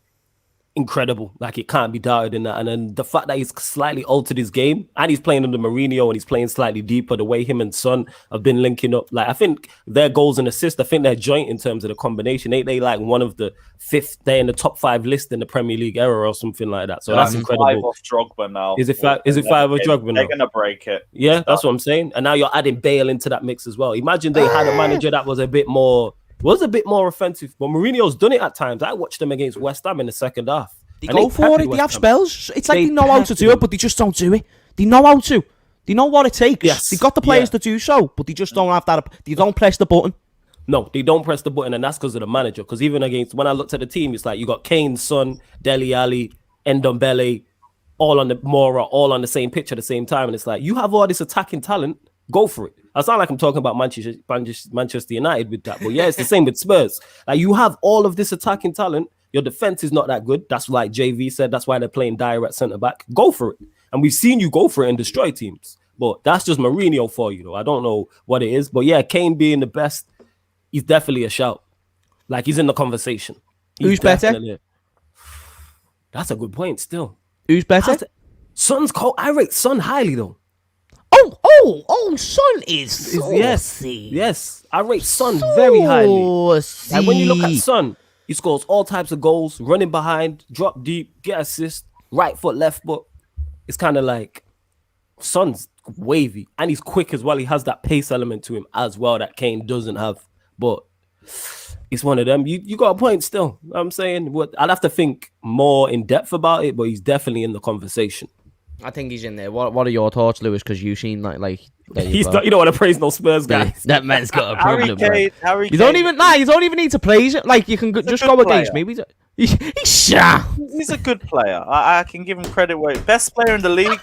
[SPEAKER 3] incredible. Like it can't be doubted in that. And then the fact that he's slightly altered his game and he's playing under Mourinho and he's playing slightly deeper, the way him and Son have been linking up. Like I think their goals and assists, I think they're joint in terms of the combination. They like one of the 5th, they're in the top 5 list in the Premier League era or something like that. So that's incredible.
[SPEAKER 2] 5 off Drogba now.
[SPEAKER 3] Is it 5 off Drogba now?
[SPEAKER 2] They're going to break it.
[SPEAKER 3] Yeah, that's what I'm saying. And now you're adding Bale into that mix as well. Imagine they had a manager that was a bit more offensive. But Mourinho's done it at times. I watched them against West Ham in the second half.
[SPEAKER 1] They go for it. They have spells. It's like they know how to do it, but they just don't do it. They know how to. They know what it takes.
[SPEAKER 3] Yes.
[SPEAKER 1] They've got the players to do so, but they just don't have that. They don't press the button.
[SPEAKER 3] No, they don't press the button, and that's because of the manager. Because even when I looked at the team, it's like you got Kane, Son, Dele Alli, Ndombele, all on the same pitch at the same time, and it's like you have all this attacking talent. Go for it. I sound like I'm talking about Manchester United with that, but yeah, it's the same with Spurs. Like you have all of this attacking talent. Your defense is not that good. That's like JV said. That's why they're playing Dyer at centre back. Go for it. And we've seen you go for it and destroy teams. But that's just Mourinho for you, though. I don't know what it is. But yeah, Kane being the best, he's definitely a shout. Like he's in the conversation.
[SPEAKER 1] Who's better?
[SPEAKER 3] That's a good point still.
[SPEAKER 1] Who's better?
[SPEAKER 3] Son's cold. I rate Son highly, though.
[SPEAKER 1] Son is
[SPEAKER 3] yes. I rate Son very highly. Like when you look at Son, he scores all types of goals, running behind, drop deep, get assist, right foot, left foot. It's kind of like Son's wavy and he's quick as well. He has that pace element to him as well that Kane doesn't have. But it's one of them. You got a point still. You know what I'm saying I'd have to think more in depth about it, but he's definitely in the conversation.
[SPEAKER 1] I think he's in there. What are your thoughts, Lewis? Because you've seen like
[SPEAKER 3] he's not. You don't want to praise no Spurs guys.
[SPEAKER 1] That man's got a problem.
[SPEAKER 2] Harry
[SPEAKER 1] you don't even need to praise it. Like you can just go against me. He's
[SPEAKER 2] a good player. I can give him credit where best player in the league.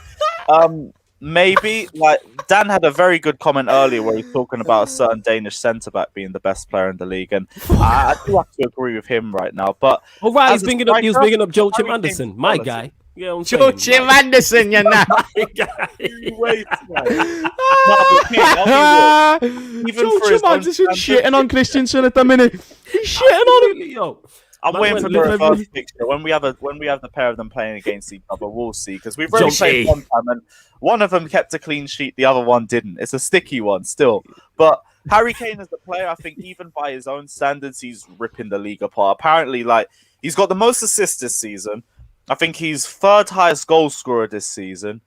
[SPEAKER 2] Maybe like Dan had a very good comment earlier where he's talking about a certain Danish centre back being the best player in the league, and I do have to agree with him right now. But
[SPEAKER 3] he was bringing up Joachim Anderson, my guy. Yeah,
[SPEAKER 1] Jim Anderson, you know. Jim Anderson shitting on Christensen at the minute. He's shitting on him.
[SPEAKER 2] Yo, I'm waiting for the reverse fixture. When we have the pair of them playing against each other, we'll see. Because we've already played one time, and one of them kept a clean sheet, the other one didn't. It's a sticky one still. But Harry Kane as the player, I think even by his own standards, he's ripping the league apart. Apparently, like he's got the most assists this season. I think he's 3rd highest goal scorer this season,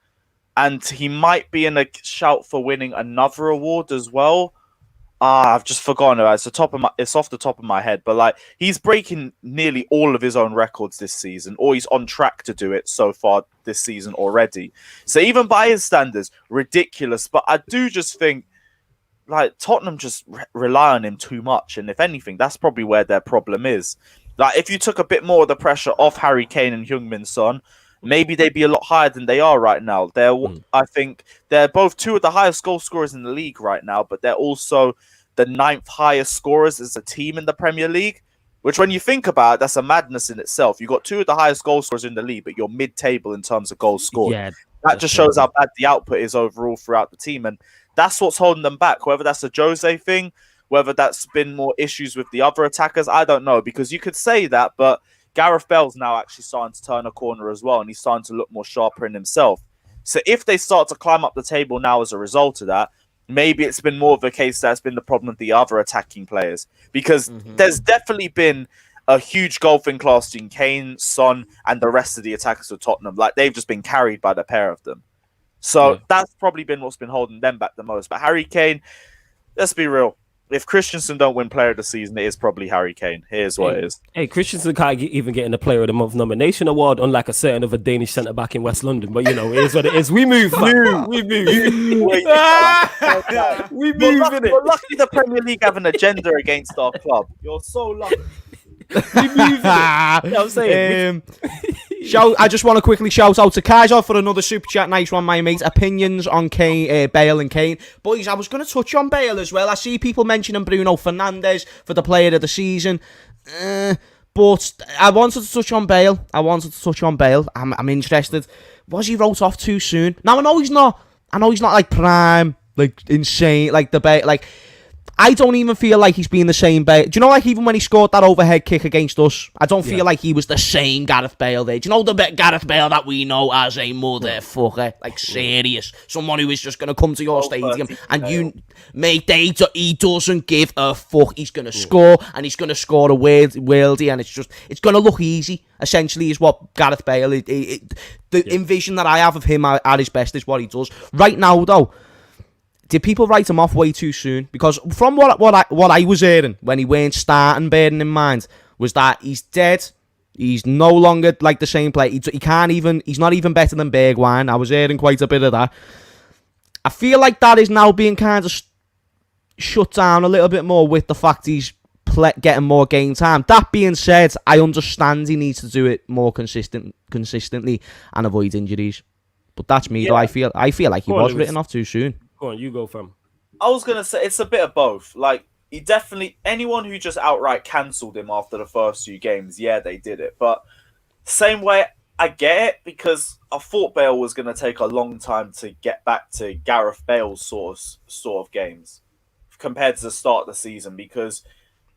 [SPEAKER 2] and he might be in a shout for winning another award as well. I've just forgotten about it. It's off the top of my head, but like he's breaking nearly all of his own records this season, or he's on track to do it so far this season already. So even by his standards, ridiculous. But I do just think like Tottenham just rely on him too much, and if anything, that's probably where their problem is. Like if you took a bit more of the pressure off Harry Kane and Heung-min Son, maybe they'd be a lot higher than they are right now. I think they're both two of the highest goal scorers in the league right now, but they're also the 9th highest scorers as a team in the Premier League. Which, when you think about it, that's a madness in itself. You've got two of the highest goal scorers in the league, but you're mid-table in terms of goals scored.
[SPEAKER 3] Yeah,
[SPEAKER 2] that just shows how bad the output is overall throughout the team, and that's what's holding them back. Whether that's a Jose thing, whether that's been more issues with the other attackers, I don't know. Because you could say that, but Gareth Bale's now actually starting to turn a corner as well, and he's starting to look more sharper in himself. So if they start to climb up the table now as a result of that, maybe it's been more of a case that's been the problem with the other attacking players. Because there's definitely been a huge golfing class between Kane, Son, and the rest of the attackers of Tottenham. Like, they've just been carried by the pair of them. So that's probably been what's been holding them back the most. But Harry Kane, let's be real. If Christensen don't win Player of the Season, it is probably Harry Kane. Here's what it is.
[SPEAKER 3] Hey, Christensen can't even get in the Player of the Month nomination award, unlike a certain other Danish centre-back in West London. But, you know, it is what it is. We move, man. We move. We move, innit?
[SPEAKER 2] You're lucky the Premier League have an agenda against our club. You're so lucky.
[SPEAKER 3] We move, innit? You know what I'm saying?
[SPEAKER 1] I just want to quickly shout out to Kaiser for another super chat. Nice one, my mate. Opinions on Bale and Kane. Boys, I was going to touch on Bale as well. I see people mentioning Bruno Fernandes for the Player of the Season. But I wanted to touch on Bale. I'm interested. Was he wrote off too soon? Now, I know he's not like prime, like insane, like the Bale, like... I don't even feel like he's been the same Bale. Do you know, like, even when he scored that overhead kick against us, I don't feel like he was the same Gareth Bale there. Do you know the Gareth Bale that we know as a motherfucker? Like, serious. Someone who is just going to come to your stadium and he doesn't give a fuck. He's going to score, and he's going to score a worldie, and it's going to look easy, essentially, is what Gareth Bale... The envision that I have of him at his best is what he does. Right now, though, did people write him off way too soon? Because from what I was hearing when he weren't starting, bearing in mind, was that he's dead. He's no longer like the same player. He's not even better than Bergwijn. I was hearing quite a bit of that. I feel like that is now being kind of shut down a little bit more with the fact he's getting more game time. That being said, I understand he needs to do it more consistently and avoid injuries. But that's me, though. I feel like he was written off too soon.
[SPEAKER 3] Go on, you go from.
[SPEAKER 2] I was going to say, it's a bit of both. Like, he definitely... Anyone who just outright cancelled him after the first few games, yeah, they did it. But same way, I get it, because I thought Bale was going to take a long time to get back to Gareth Bale's sort of games compared to the start of the season, because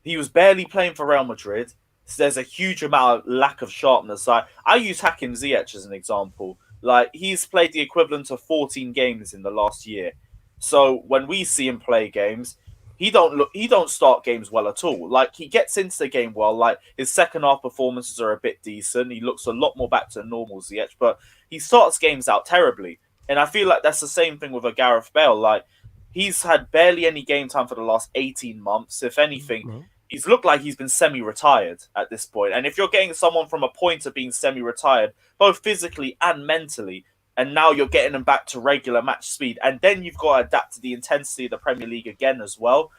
[SPEAKER 2] he was barely playing for Real Madrid. So there's a huge amount of lack of sharpness. I use Hakim Ziyech as an example. Like, he's played the equivalent of 14 games in the last year. So when we see him play games, he don't start games well at all. Like, he gets into the game well. Like, his second half performances are a bit decent. He looks a lot more back to normal, Ziyech, but he starts games out terribly. And I feel like that's the same thing with a Gareth Bale. Like, he's had barely any game time for the last 18 months. If anything, he's looked like he's been semi-retired at this point. And if you're getting someone from a point of being semi-retired, both physically and mentally, and now you're getting them back to regular match speed, and then you've got to adapt to the intensity of the Premier League again as well,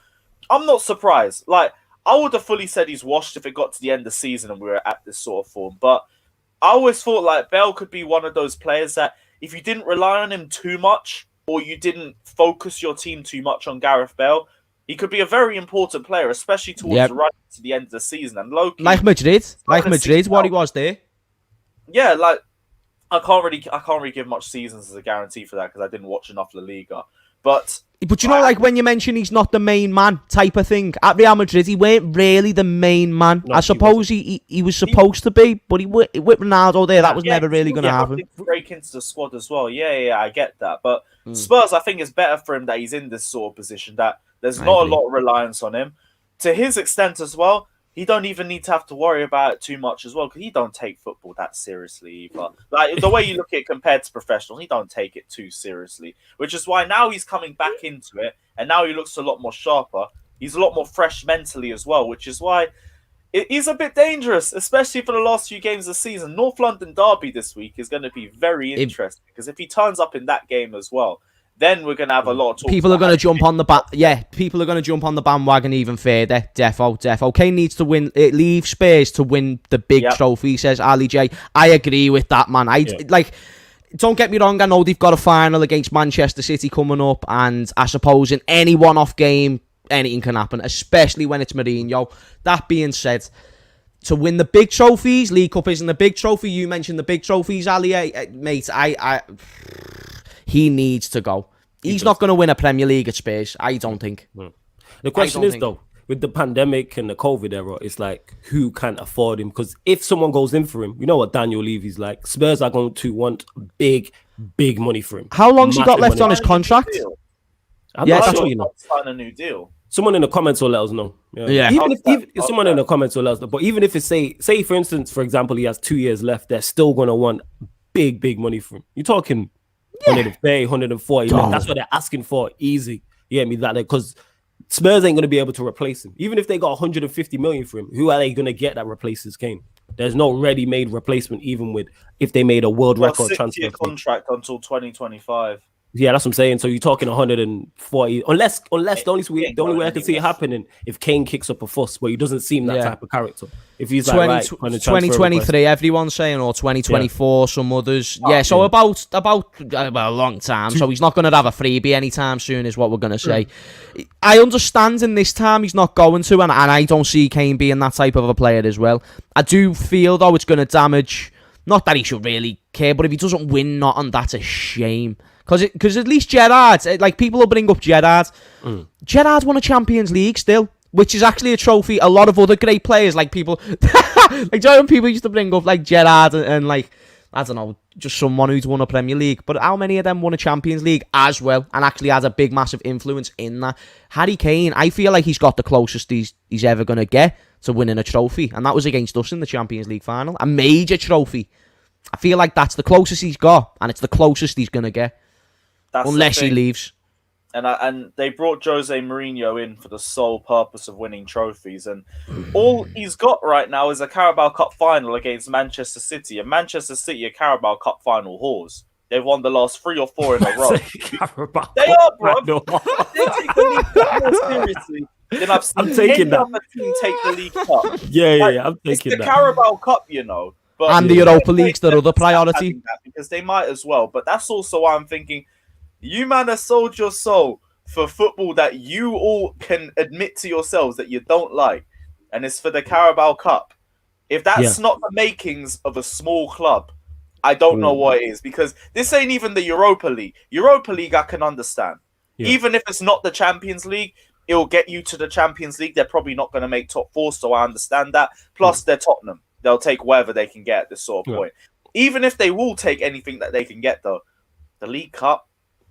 [SPEAKER 2] I'm not surprised. Like, I would have fully said he's washed if it got to the end of the season and we were at this sort of form. But I always thought, like, Bale could be one of those players that if you didn't rely on him too much, or you didn't focus your team too much on Gareth Bale, he could be a very important player, especially towards right to the end of the season. And Loki, like Madrid,
[SPEAKER 1] what he was there.
[SPEAKER 2] Yeah, like, I can't really give much seasons as a guarantee for that because I didn't watch enough La Liga. But
[SPEAKER 1] you know, like when you mention he's not the main man type of thing, at Real Madrid he weren't really the main man. No, I suppose he was supposed to be, but with Ronaldo there, that was never really going to happen.
[SPEAKER 2] Break into the squad as well. Yeah, I get that. But Spurs, I think it's better for him that he's in this sort of position, that there's not a lot of reliance on him. To his extent as well, he don't even need to have to worry about it too much as well, because he don't take football that seriously either. Like, the way you look at it compared to professional, he don't take it too seriously, which is why now he's coming back into it, and now he looks a lot more sharper. He's a lot more fresh mentally as well, which is why he's a bit dangerous, especially for the last few games of the season. North London derby this week is going to be very interesting, because if he turns up in that game as well, then we're gonna have a lot of talk.
[SPEAKER 1] People are going to jump on the people are going to jump on the bandwagon even further. Defo. Kane needs to win. It leaves Spurs to win the big trophy, says Ali J. I agree with that, man. Don't get me wrong. I know they've got a final against Manchester City coming up, and I suppose in any one-off game, anything can happen, especially when it's Mourinho. That being said, to win the big trophies, League Cup isn't the big trophy. You mentioned the big trophies, Ali, mate. He needs to go. He's not going to win a Premier League at Spurs. I don't think.
[SPEAKER 3] The question is, though, with the pandemic and the COVID era, it's like, who can afford him? Because if someone goes in for him, you know what Daniel Levy's like. Spurs are going to want big money for him.
[SPEAKER 1] How long's he got left on his contract?
[SPEAKER 3] That's what you know.
[SPEAKER 2] Sign a new deal.
[SPEAKER 3] Someone in the comments will let us know. Even if someone in the comments will let us know. But even if it's say for instance, for example, he has 2 years left, they're still going to want big money from him. You're talking 130, 140. That's what they're asking for. Easy. You get me? That because Spurs ain't going to be able to replace him. Even if they got 150 million for him, who are they going to get that replaces Kane? There's no ready-made replacement, even with if they made a world record transfer
[SPEAKER 2] contract until 2025.
[SPEAKER 3] Yeah, that's what I'm saying. So you're talking 140, unless the only way I can see it happening if Kane kicks up a fuss, but he doesn't seem that type of character. If he's
[SPEAKER 1] 2023, everyone's saying, or 2024, some others. So about a long time. So he's not going to have a freebie anytime soon, is what we're going to say. I understand in this time he's not going to, and I don't see Kane being that type of a player as well. I do feel though it's going to damage. Not that he should really care, but if he doesn't win nothing, that's a shame. Because at least Gerrard, like people will bring up Gerrard. Gerrard won a Champions League still, which is actually a trophy. A lot of other great players, like people, like when people used to bring up like Gerrard and like, I don't know, just someone who's won a Premier League. But how many of them won a Champions League as well and actually has a big, massive influence in that? Harry Kane, I feel like he's got the closest he's ever going to get to winning a trophy. And that was against us in the Champions League final. A major trophy. I feel like that's the closest he's got, and it's the closest he's going to get. Unless he leaves.
[SPEAKER 2] And they brought Jose Mourinho in for the sole purpose of winning trophies. And all he's got right now is a Carabao Cup final against Manchester City. And Manchester City are Carabao Cup final whores. They've won the last 3 or 4 in a row. They are, bro. They take the League Cup more seriously than I've seen any other team take the League Cup.
[SPEAKER 3] I'm taking that.
[SPEAKER 2] It's the Carabao Cup, you know. But
[SPEAKER 1] and the Europa League's their other priority.
[SPEAKER 2] Because they might as well. But that's also why I'm thinking, you man have sold your soul for football that you all can admit to yourselves that you don't like. And it's for the Carabao Cup. If that's not the makings of a small club, I don't know what it is. Because this ain't even the Europa League. Europa League I can understand. Even if it's not the Champions League, it'll get you to the Champions League. They're probably not going to make top 4, so I understand that. Plus, they're Tottenham. They'll take whatever they can get at this sort of point. Even if they will take anything that they can get, though, the League Cup,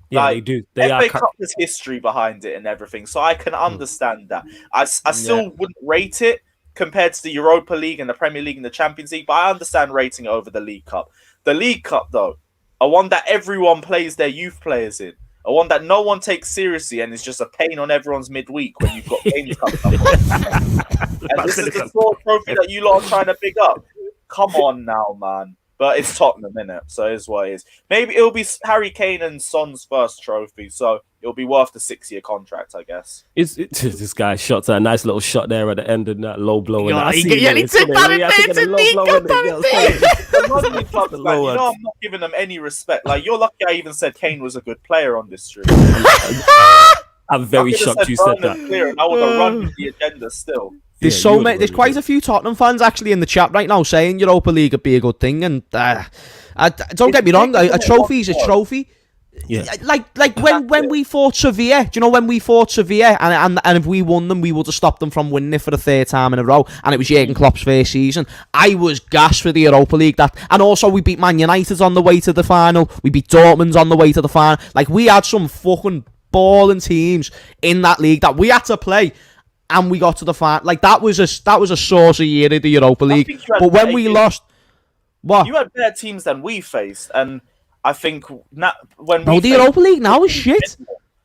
[SPEAKER 3] they do.
[SPEAKER 2] FA Cup has history behind it and everything, so I can understand that. I still wouldn't rate it compared to the Europa League and the Premier League and the Champions League, but I understand rating it over the League Cup. The League Cup, though, a one that everyone plays their youth players in, a one that no one takes seriously and is just a pain on everyone's midweek when you've got Kane Cup. And this is the sort of trophy that you lot are trying to pick up. Come on now, man. But it's Tottenham, innit? So it's what it is. Maybe it'll be Harry Kane and Son's first trophy, so it'll be worth the 6-year contract, I guess.
[SPEAKER 3] This guy shot a nice little shot there at the end and that low blow.
[SPEAKER 1] He took that
[SPEAKER 2] in there. You know I'm not giving them any respect. Like, you're lucky I even said Kane was a good player on this stream.
[SPEAKER 3] I'm very shocked you said that.
[SPEAKER 2] And I would have run with the agenda still.
[SPEAKER 1] There's there's quite a few Tottenham fans actually in the chat right now saying Europa League would be a good thing, and don't get me wrong, a trophy is a trophy.
[SPEAKER 3] Yeah.
[SPEAKER 1] Like when we fought Sevilla, do you know when we fought Sevilla and if we won them, we would have stopped them from winning it for the 3rd time in a row, and it was Jurgen Klopp's first season. I was gassed for the Europa League, and also we beat Man United on the way to the final. We beat Dortmund on the way to the final. Like, we had some fucking balling teams in that league that we had to play. And we got to the final. Like, that was a saucy year in the Europa League. But when we lost, what?
[SPEAKER 2] You had better teams than we faced, and I think the
[SPEAKER 1] Europa League now is shit.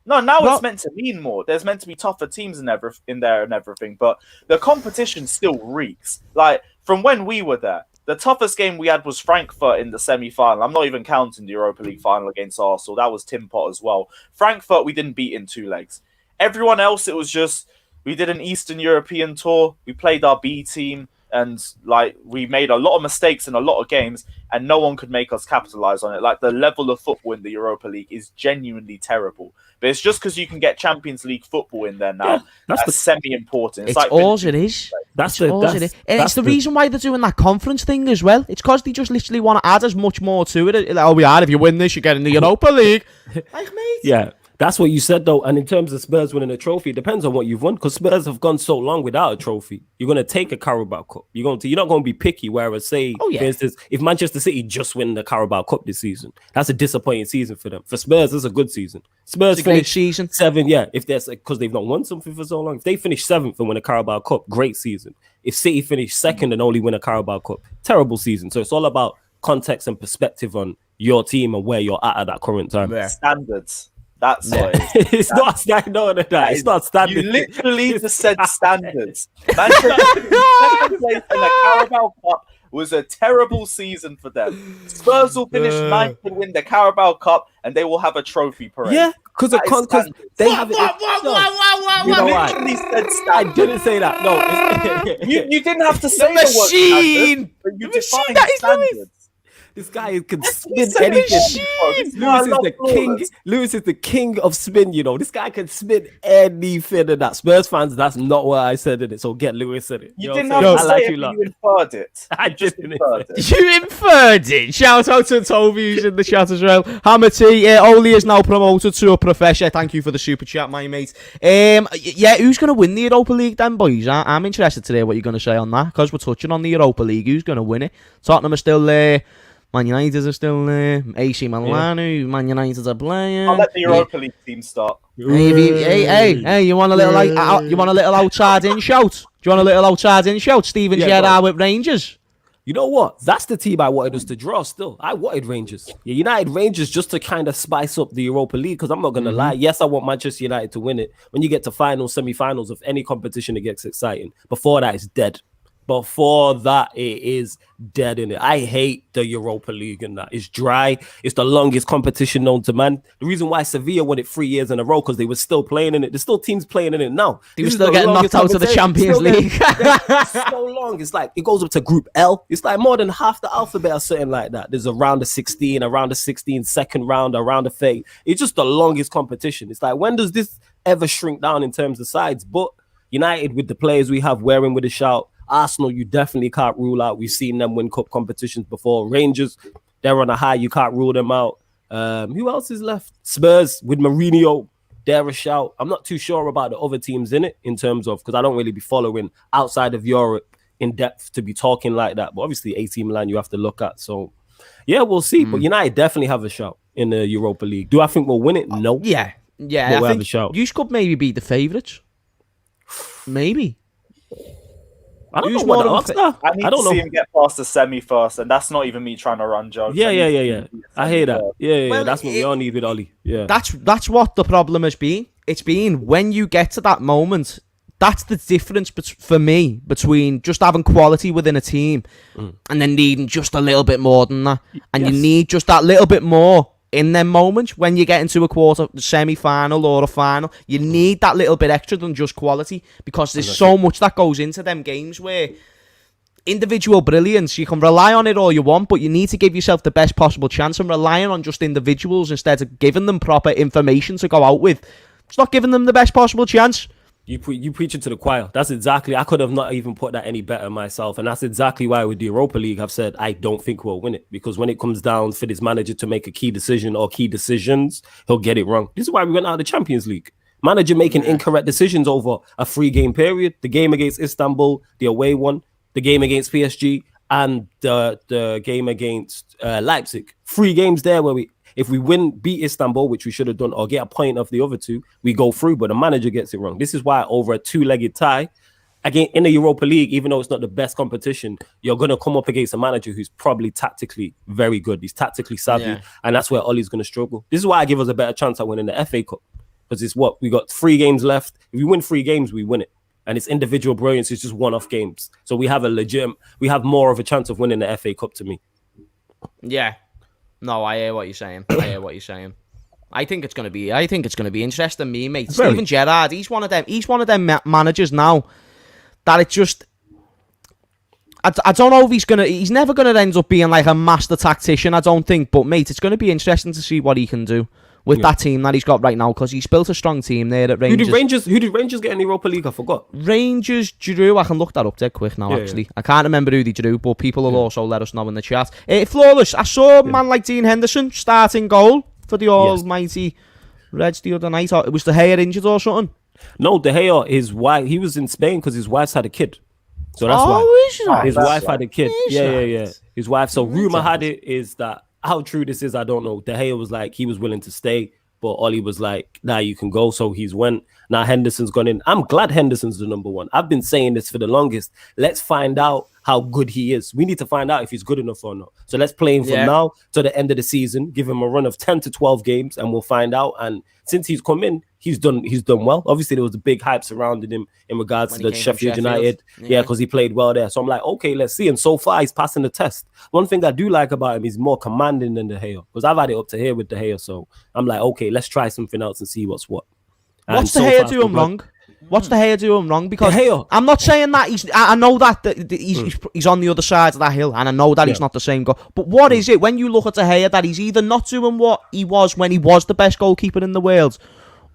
[SPEAKER 2] No, now it's meant to mean more. There's meant to be tougher teams in there and everything, but the competition still reeks. Like, from when we were there, the toughest game we had was Frankfurt in the semi-final. I'm not even counting the Europa League final against Arsenal. That was Tim Pot as well. Frankfurt, we didn't beat in 2 legs. Everyone else, it was just, we did an Eastern European tour. We played our B team. And like we made a lot of mistakes in a lot of games, and no one could make us capitalize on it. Like the level of football in the Europa League is genuinely terrible. But it's just because you can get Champions League football in there now. That's semi-important.
[SPEAKER 1] It's like all it is. That's all it is. And it's the reason why they're doing that conference thing as well. It's because they just literally want to add as much more to it. Like, oh, we are. If you win this, you get in the Europa League. Like, mate.
[SPEAKER 3] Yeah. That's what you said, though. And in terms of Spurs winning a trophy, it depends on what you've won. Because Spurs have gone so long without a trophy. You're going to take a Carabao Cup. You're not going to be picky. Whereas, say, for instance, if Manchester City just win the Carabao Cup this season, that's a disappointing season for them. For Spurs, it's a good season. Spurs finish season 7th, yeah. If that's because they've not won something for so long. If they finish 7th and win a Carabao Cup, great season. If City finish 2nd and only win a Carabao Cup, terrible season. So it's all about context and perspective on your team and where you're at that current time.
[SPEAKER 2] Yeah. Standards. That's what it is.
[SPEAKER 3] It's not standard. No, it's not standard.
[SPEAKER 2] You literally just said standards. Manchester place in the Carabao Cup was a terrible season for them. Spurs will finish 9th and win the Carabao Cup, and they will have a trophy parade.
[SPEAKER 3] Yeah, because they have it.
[SPEAKER 2] You literally said standards.
[SPEAKER 3] I didn't say that. No,
[SPEAKER 2] you didn't have to say the word standards, but you defined standards.
[SPEAKER 3] This guy can spin anything. Lewis is the king of spin, you know. This guy can spin anything in that. Spurs fans, that's not what I said in it. So get Lewis in it.
[SPEAKER 2] You didn't have to say it, you inferred it.
[SPEAKER 3] I just inferred it.
[SPEAKER 1] You inferred it. Shout out to Toby who's in the chat as well. Hammer T, Ole is now promoted to a professor. Thank you for the super chat, my mate. Yeah, who's going to win the Europa League then, boys? I'm interested to hear what you're going to say on that, because we're touching on the Europa League. Who's going to win it? Tottenham are still there. Man United are still there. AC Milan, Man United are playing.
[SPEAKER 2] I'll let the Europa League team start.
[SPEAKER 1] Hey, you want a little outside in shout? Do you want a little outside in shout? Steven Gerrard with Rangers.
[SPEAKER 3] You know what? That's the team I wanted us to draw still. I wanted Rangers. Yeah, United Rangers just to kind of spice up the Europa League, because I'm not going to lie. Yes, I want Manchester United to win it. When you get to finals, semi-finals of any competition, it gets exciting. Before that, it's dead. Before that, it is dead in it. I hate the Europa League and that. It's dry. It's the longest competition known to man. The reason why Sevilla won it 3 years in a row, because they were still playing in it. There's still teams playing in it now.
[SPEAKER 1] They were still getting knocked out of the Champions League.
[SPEAKER 3] So long. It's like, it goes up to Group L. It's like more than half the alphabet or something like that. There's a round of 16, a round of 16, second round, a round of 30. It's just the longest competition. It's like, when does this ever shrink down in terms of sides? But United, with the players we have, wearing with a shout. Arsenal, you definitely can't rule out. We've seen them win cup competitions before. Rangers, they're on a high. You can't rule them out. Who else is left? Spurs with Mourinho, they're a shout. I'm not too sure about the other teams in it, in terms of, because I don't really be following outside of Europe in depth to be talking like that. But obviously, AC Milan you have to look at. So, yeah, we'll see. But United definitely have a shout in the Europa League. Do I think we'll win it? No.
[SPEAKER 1] Yeah. I think you could maybe beat the favourites. Maybe.
[SPEAKER 3] I don't know what else.
[SPEAKER 2] I need to see him get past the semi first, and that's not even me trying to run jokes.
[SPEAKER 3] Yeah. I hear that. Yeah. Well, that's what we all need with Ole. Yeah.
[SPEAKER 1] That's what the problem has been. It's been when you get to that moment. That's the difference for me between just having quality within a team and then needing just a little bit more than that. And you need just that little bit more in them moments when you get into a quarter, semi-final or a final. You need that little bit extra than just quality, because there's so much that goes into them games where individual brilliance, you can rely on it all you want, but you need to give yourself the best possible chance, and relying on just individuals instead of giving them proper information to go out with, it's not giving them the best possible chance.
[SPEAKER 3] You preach it to the choir. That's exactly, I could have not even put that any better myself. And that's exactly why with the Europa League, I've said, I don't think we'll win it. Because when it comes down for this manager to make a key decision or key decisions, he'll get it wrong. This is why we went out of the Champions League. Manager making incorrect decisions over a 3-game period. The game against Istanbul, the away one, the game against PSG, and the game against Leipzig. 3 games there where if we beat Istanbul, which we should have done, or get a point off the other 2, we go through, but the manager gets it wrong. This is why over a 2-legged tie, again, in the Europa League, even though it's not the best competition, you're going to come up against a manager who's probably tactically very good. He's tactically savvy, and that's where Ole's going to struggle. This is why I give us a better chance at winning the FA Cup, because it's we got 3 games left. If we win 3 games, we win it. and it's individual brilliance. It's just one-off games. So we have more of a chance of winning the FA Cup to me.
[SPEAKER 1] Yeah. No, I hear what you're saying. I think it's gonna be interesting, mate. Steven Gerrard, he's one of them managers now that it just. I don't know if he's never gonna end up being like a master tactician, I don't think. But mate, it's gonna be interesting to see what he can do with that team that he's got right now, because he's built a strong team there at Rangers.
[SPEAKER 3] Who did Rangers get in the Europa League? I forgot.
[SPEAKER 1] Rangers drew. I can look that up dead quick now. Actually, I can't remember who they drew, but people will also let us know in the chat. Flawless. I saw a man like Dean Henderson starting goal for the almighty Reds the other night. It was De Gea injured or something.
[SPEAKER 3] No, De Gea, his wife. He was in Spain because his wife's had a kid. So that's why his wife had a kid. Yeah. His wife. So rumor had it is that, how true this is, I don't know. De Gea was like, he was willing to stay, but Ollie was like, nah, you can go. So he's went. Now Henderson's gone in. I'm glad Henderson's the number one. I've been saying this for the longest. Let's find out how good he is. We need to find out if he's good enough or not. So let's play him from now to the end of the season. Give him a run of 10 to 12 games, and we'll find out. And since he's come in, he's done well. Obviously, there was a big hype surrounding him in regards to the Sheffield United. Yeah, because he played well there. So I'm like, okay, let's see. And so far, he's passing the test. One thing I do like about him is more commanding than De Gea, because I've had it up to here with De Gea. So I'm like, okay, let's try something else and see what's what.
[SPEAKER 1] What's De Gea doing wrong? What's De Gea doing wrong? Because I'm not saying that I know that he's on the other side of that hill, and I know that he's not the same goal. But what is it when you look at De Gea that he's either not doing what he was when he was the best goalkeeper in the world,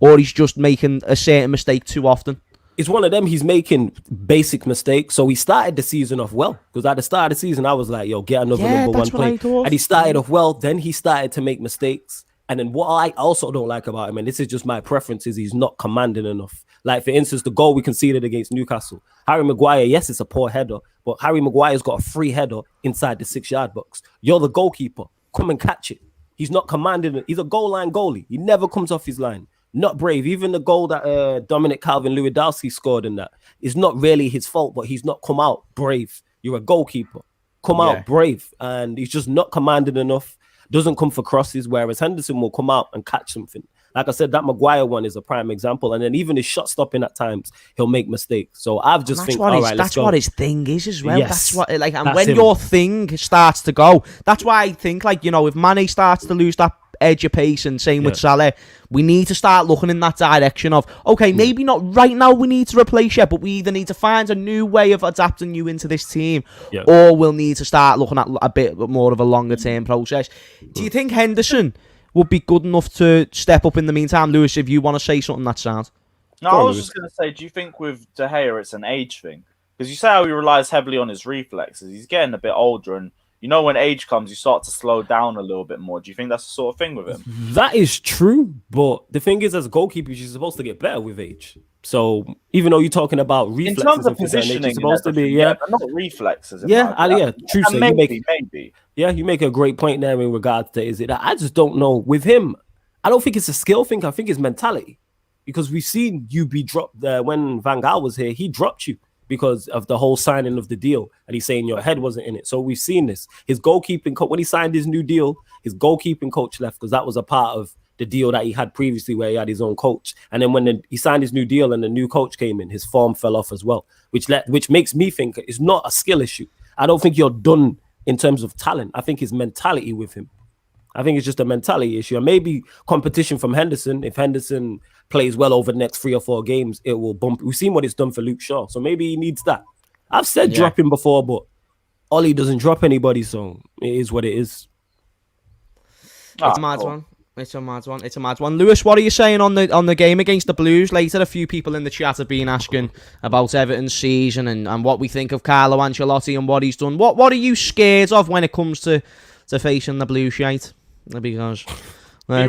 [SPEAKER 1] or he's just making a certain mistake too often?
[SPEAKER 3] It's one of them. He's making basic mistakes. So he started the season off well, because at the start of the season I was like, yo, get another number one play. And he started off well. Then he started to make mistakes. And then what I also don't like about him, and this is just my preference, is he's not commanding enough. Like, for instance, the goal we conceded against Newcastle. Harry Maguire, yes, it's a poor header, but Harry Maguire's got a free header inside the 6-yard box. You're the goalkeeper. Come and catch it. He's not commanding it. He's a goal line goalie. He never comes off his line. Not brave. Even the goal that Dominic Calvert-Lewandowski scored in that is not really his fault, but he's not come out brave. You're a goalkeeper. Come out brave. And he's just not commanding enough. Doesn't come for crosses, whereas Henderson will come out and catch something. Like I said, that Maguire one is a prime example. And then even his shot stopping at times, he'll make mistakes. So I've just think, all right, let's go. That's
[SPEAKER 1] what his thing is as well. Yes, that's what, like, and when your thing starts to go, that's why I think, like, you know, if Mane starts to lose that edge of pace, and same with Salah, we need to start looking in that direction of, okay, maybe not right now we need to replace you, but we either need to find a new way of adapting you into this team, or we'll need to start looking at a bit more of a longer term process. Do you think Henderson would be good enough to step up in the meantime? Lewis, if you want to say something that sounds.
[SPEAKER 2] No, I was just going to say, do you think with De Gea it's an age thing? Because you say how he relies heavily on his reflexes. He's getting a bit older, and you know when age comes, you start to slow down a little bit more. Do you think that's the sort of thing with him?
[SPEAKER 3] That is true, but the thing is, as goalkeepers, you're supposed to get better with age. So even though you're talking about reflexes,
[SPEAKER 2] in terms of positioning, you're supposed to be but not reflexes.
[SPEAKER 3] True. So
[SPEAKER 2] maybe.
[SPEAKER 3] You make a great point there in regards to, is it? I just don't know with him. I don't think it's a skill thing. I think it's mentality, because we've seen you be dropped there when Van Gaal was here. He dropped you because of the whole signing of the deal, and he's saying your head wasn't in it. So we've seen this. His goalkeeping coach, when he signed his new deal, his goalkeeping coach left, because that was a part of the deal that he had previously, where he had his own coach. And then when he signed his new deal and the new coach came in, his form fell off as well, which makes me think it's not a skill issue. I don't think you're done in terms of talent. I think it's mentality with him. I think it's just a mentality issue. And maybe competition from Henderson. If Henderson plays well over the next 3 or 4 games, it will bump. We've seen what it's done for Luke Shaw. So maybe he needs that. I've said drop him before, but Ollie doesn't drop anybody, so it is what it is.
[SPEAKER 1] It's a mad one. It's a mad one. Lewis, what are you saying on the game against the Blues? Later, a few people in the chat have been asking about Everton's season and what we think of Carlo Ancelotti and what he's done. What are you scared of when it comes to facing the Blue shite? Because they're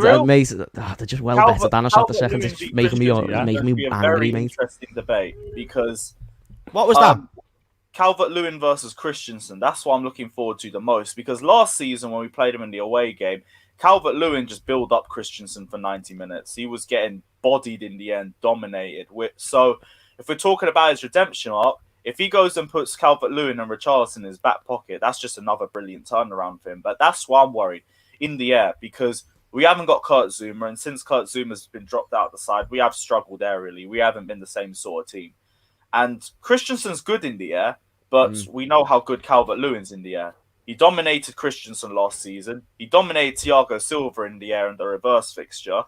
[SPEAKER 1] just well better than us at the second. It's making me angry, mate.
[SPEAKER 2] Interesting debate, because
[SPEAKER 1] what was that?
[SPEAKER 2] Calvert-Lewin versus Christensen. That's what I'm looking forward to the most, because last season when we played him in the away game, Calvert-Lewin just built up Christensen for 90 minutes. He was getting bodied in the end, dominated. So if we're talking about his redemption arc, if he goes and puts Calvert-Lewin and Richarlison in his back pocket, that's just another brilliant turnaround for him. But that's why I'm worried in the air, because we haven't got Kurt Zouma, and since Kurt Zouma's been dropped out of the side, we have struggled aerially. We haven't been the same sort of team. And Christensen's good in the air, but we know how good Calvert-Lewin's in the air. He dominated Christensen last season. He dominated Thiago Silva in the air in the reverse fixture.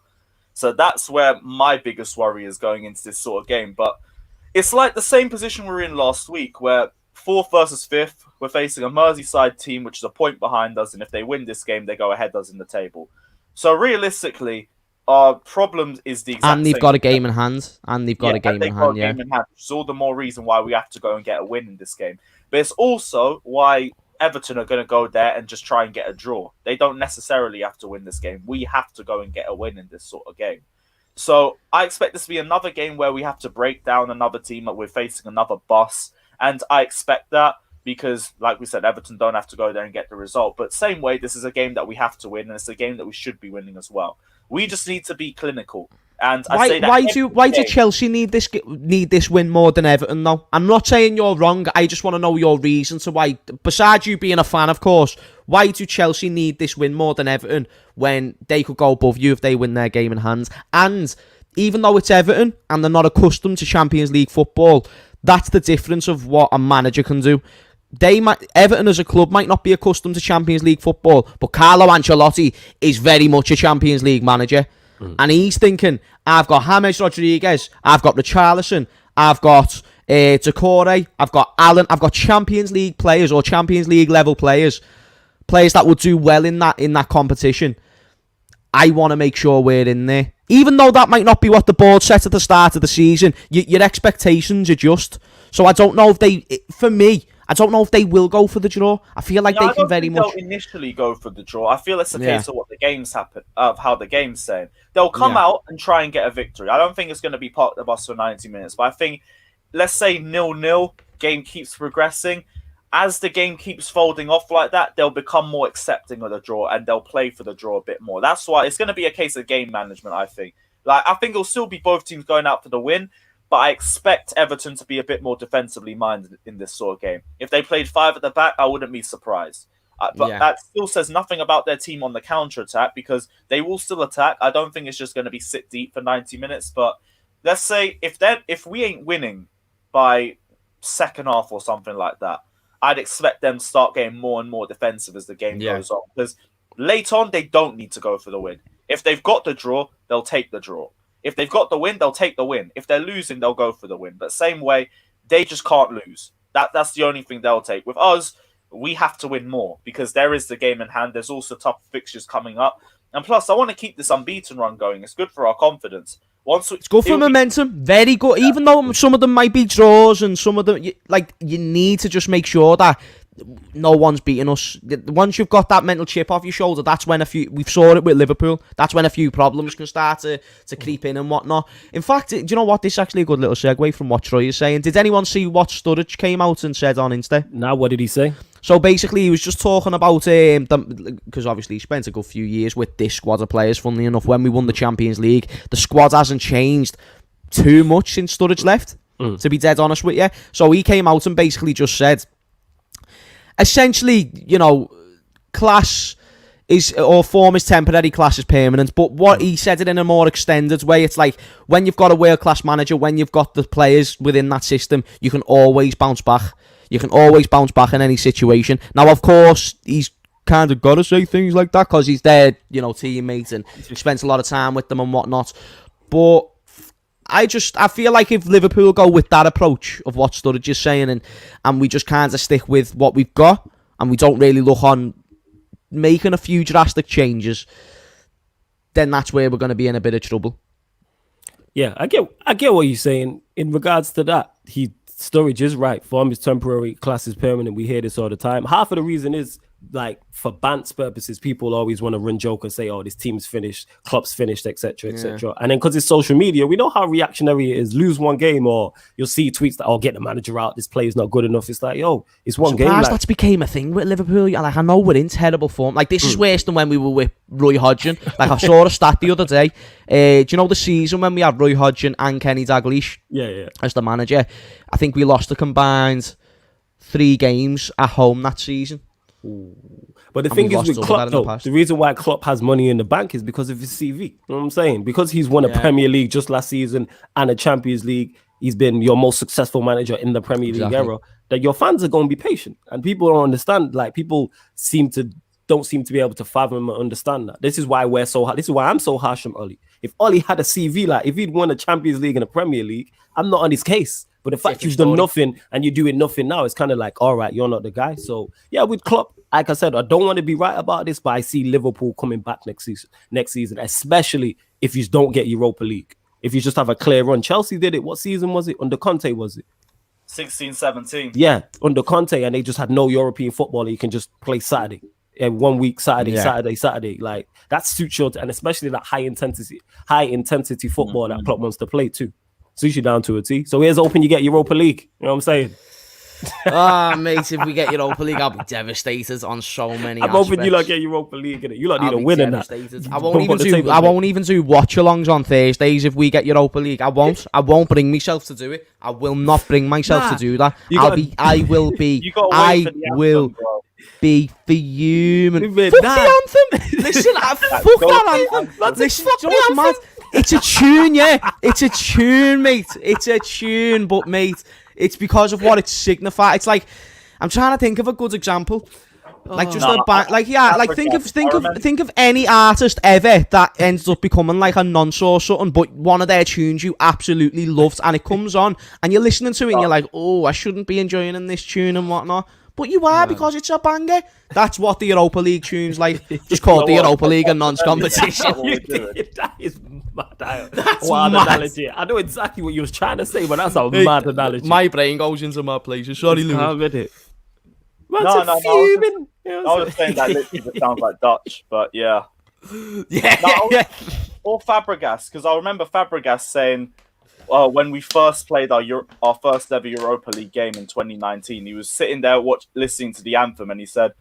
[SPEAKER 2] So that's where my biggest worry is going into this sort of game. But it's like the same position we were in last week, where 4th versus 5th, we're facing a Merseyside team, which is a point behind us. And if they win this game, they go ahead of us in the table. So realistically, our problem is the exact same.
[SPEAKER 1] And they've got a game in hand. Which
[SPEAKER 2] is all the more reason why we have to go and get a win in this game. But it's also why Everton are going to go there and just try and get a draw. They don't necessarily have to win this game. We have to go and get a win in this sort of game. So I expect this to be another game where we have to break down another team, that we're facing another boss. And I expect that because, like we said, Everton don't have to go there and get the result. But same way, this is a game that we have to win, and it's a game that we should be winning as well. We just need to be clinical. And
[SPEAKER 1] why do Chelsea need this win more than Everton, though? I'm not saying you're wrong. I just want to know your reason to why. Besides you being a fan, of course, why do Chelsea need this win more than Everton when they could go above you if they win their game in hand? And even though it's Everton and they're not accustomed to Champions League football, that's the difference of what a manager can do. Everton as a club might not be accustomed to Champions League football, but Carlo Ancelotti is very much a Champions League manager. And he's thinking, I've got James Rodriguez, I've got Richarlison, I've got Decore, I've got Allen, I've got Champions League players or Champions League level players that would do well in that competition. I want to make sure we're in there. Even though that might not be what the board set at the start of the season, your expectations adjust. So I don't know if I don't know if they will go for the draw. I feel like they can very much.
[SPEAKER 2] They'll initially go for the draw. I feel it's a case of what the games happen, of how the game's saying. They'll come out and try and get a victory. I don't think it's going to be part of us for 90 minutes, but I think, let's say 0-0, game keeps progressing. As the game keeps folding off like that, they'll become more accepting of the draw and they'll play for the draw a bit more. That's why it's going to be a case of game management, I think. I think it'll still be both teams going out for the win, but I expect Everton to be a bit more defensively minded in this sort of game. If they played 5 at the back, I wouldn't be surprised. But that still says nothing about their team on the counter-attack, because they will still attack. I don't think it's just going to be sit deep for 90 minutes. But let's say if we ain't winning by second half or something like that, I'd expect them to start getting more and more defensive as the game goes on. Because late on, they don't need to go for the win. If they've got the draw, they'll take the draw. If they've got the win, they'll take the win. If they're losing, they'll go for the win. But same way, they just can't lose. That's the only thing they'll take. With us, we have to win more because there is the game in hand. There's also tough fixtures coming up. And plus, I want to keep this unbeaten run going. It's good for our confidence.
[SPEAKER 1] It's good for momentum. Very good. Yeah. Even though some of them might be draws and some of them, you need to just make sure that no one's beating us. Once you've got that mental chip off your shoulder, that's when we've saw it with Liverpool. That's when a few problems can start to creep in and whatnot. In fact, do you know what? This is actually a good little segue from what Troy is saying. Did anyone see what Sturridge came out and said on Insta?
[SPEAKER 3] Now, what did he say?
[SPEAKER 1] So basically, he was just talking about because obviously he spent a good few years with this squad of players. Funnily enough, when we won the Champions League, the squad hasn't changed too much since Sturridge left. To be dead honest with you, so he came out and basically just said, essentially, class is, or form is temporary, class is permanent. But what he said it in a more extended way. It's like when you've got a world class manager, when you've got the players within that system, you can always bounce back. You can always bounce back in any situation. Now, of course, he's kind of got to say things like that because he's their, teammate and spends a lot of time with them and whatnot. But I feel like if Liverpool go with that approach of what Sturridge is saying and we just kind of stick with what we've got and we don't really look on making a few drastic changes, then that's where we're going to be in a bit of trouble.
[SPEAKER 3] Yeah, I get what you're saying. In regards to that, Sturridge is right. Form is temporary, class is permanent. We hear this all the time. Half of the reason is, for Bant's purposes, people always want to run joke and say, oh, this team's finished, Klopp's finished, etc., etc. And then because it's social media, we know how reactionary it is. Lose one game or you'll see tweets that, oh, get the manager out, this player's not good enough. It's like, yo, it's one game.
[SPEAKER 1] That's became a thing with Liverpool. I know we're in terrible form. This is worse than when we were with Roy Hodgson. I saw a stat the other day. Do you know the season when we had Roy Hodgson and Kenny Dalglish as the manager? I think we lost a combined 3 games at home that season.
[SPEAKER 3] Ooh. But the thing is with Klopp, the reason why Klopp has money in the bank is because of his CV. You know what I'm saying? Because he's won a Premier League just last season and a Champions League. he's been your most successful manager in the Premier League era, that your fans are going to be patient. And people don't understand. Like, people don't seem to be able to fathom and understand that. This is why this is why I'm so harsh on Ole. If Ole had a CV, like if he'd won a Champions League and a Premier League, I'm not on his case. But the fact you've done nothing and you're doing nothing now, it's kind of like, all right, you're not the guy. So yeah, with Klopp, like I said, I don't want to be right about this, but I see Liverpool coming back next season, especially if you don't get Europa League. If you just have a clear run. Chelsea did it. What season was it? Under Conte, was it?
[SPEAKER 2] 16-17.
[SPEAKER 3] Yeah, under Conte, and they just had no European football. And you can just play Saturday. 1 week, Saturday. Like, that suits your, and especially that high intensity football that Klopp wants to play too. Suits you down to a T. So here's hoping you get Europa League. You know what I'm saying?
[SPEAKER 1] Mate, if we get Europa League, I'll be devastated on so many
[SPEAKER 3] I'm hoping you lot get Europa League in it. You lot need a win in that.
[SPEAKER 1] I won't even do watch-alongs on Thursdays if we get Europa League. I won't bring myself to do it. I will not bring myself to do that. I will be fuming. Fuck the anthem. Listen, fuck that anthem. Listen, just mad. It's a tune, yeah. It's a tune, mate. It's a tune, but mate, it's because of what it signifies. It's like, I'm trying to think of a good example. Like just think of any artist ever that ends up becoming like a nonce or something, but one of their tunes you absolutely loved, and it comes on and you're listening to it and you're like, oh, I shouldn't be enjoying this tune and whatnot. But you are, because it's a banger. That's what the Europa League tune's like. Just called the Europa League a nonce competition.
[SPEAKER 3] That is mad. That's mad analogy. I know exactly what you was trying to say, but that's a mad analogy.
[SPEAKER 1] My brain goes into my places. Sorry, Lewis.
[SPEAKER 3] I read it.
[SPEAKER 2] No, I was saying that literally sounds like Dutch, but yeah. Or Fabregas, because I remember Fabregas saying, when we first played our first ever Europa League game in 2019, he was sitting there listening to the anthem, and he said,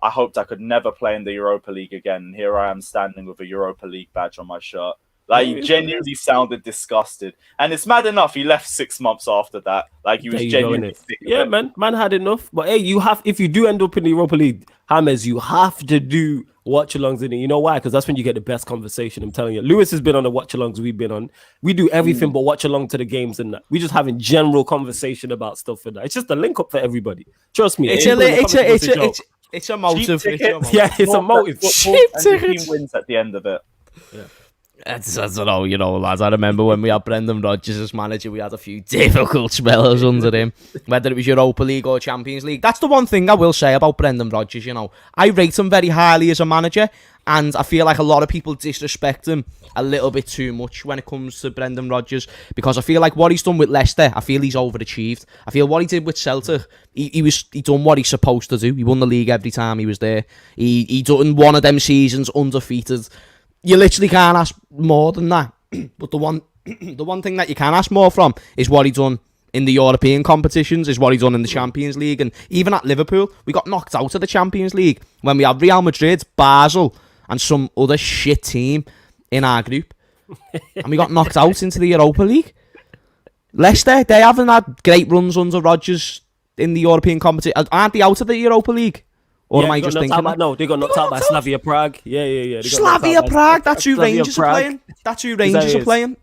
[SPEAKER 2] I hoped I could never play in the Europa League again. And here I am standing with a Europa League badge on my shirt. Like, he genuinely sounded disgusted. And it's mad enough, he left 6 months after that. Like, he was genuinely sick of it.
[SPEAKER 3] Man had enough. But hey, if you do end up in the Europa League, James, you have to do watch-alongs in it. You know why? Because that's when you get the best conversation, I'm telling you. Lewis has been on the watch-alongs we've been on. We do everything but watch-along to the games and that. We just having general conversation about stuff and that. It's just a link-up for everybody. Trust me.
[SPEAKER 1] It's a motive.
[SPEAKER 3] It's a motive.
[SPEAKER 2] And the team wins at the end of it.
[SPEAKER 1] Yeah. I don't know, lads. I remember when we had Brendan Rodgers as manager, we had a few difficult spellers under him, whether it was Europa League or Champions League. That's the one thing I will say about Brendan Rodgers, I rate him very highly as a manager, and I feel like a lot of people disrespect him a little bit too much when it comes to Brendan Rodgers, because I feel like what he's done with Leicester, I feel he's overachieved. I feel what he did with Celtic, he done what he's supposed to do. He won the league every time he was there. He done one of them seasons undefeated. You literally can't ask more than that. But the one thing that you can ask more from is what he done in the European competitions, is what he done in the Champions League. And even at Liverpool, we got knocked out of the Champions League when we had Real Madrid, Basel, and some other shit team in our group. And we got knocked out into the Europa League. Leicester, they haven't had great runs under Rodgers in the European competition. Aren't they out of the Europa League? Or am I just thinking?
[SPEAKER 3] No, they got knocked out by Slavia Prague. Yeah.
[SPEAKER 1] Slavia Prague. That's who Rangers are playing. That's who Rangers are playing.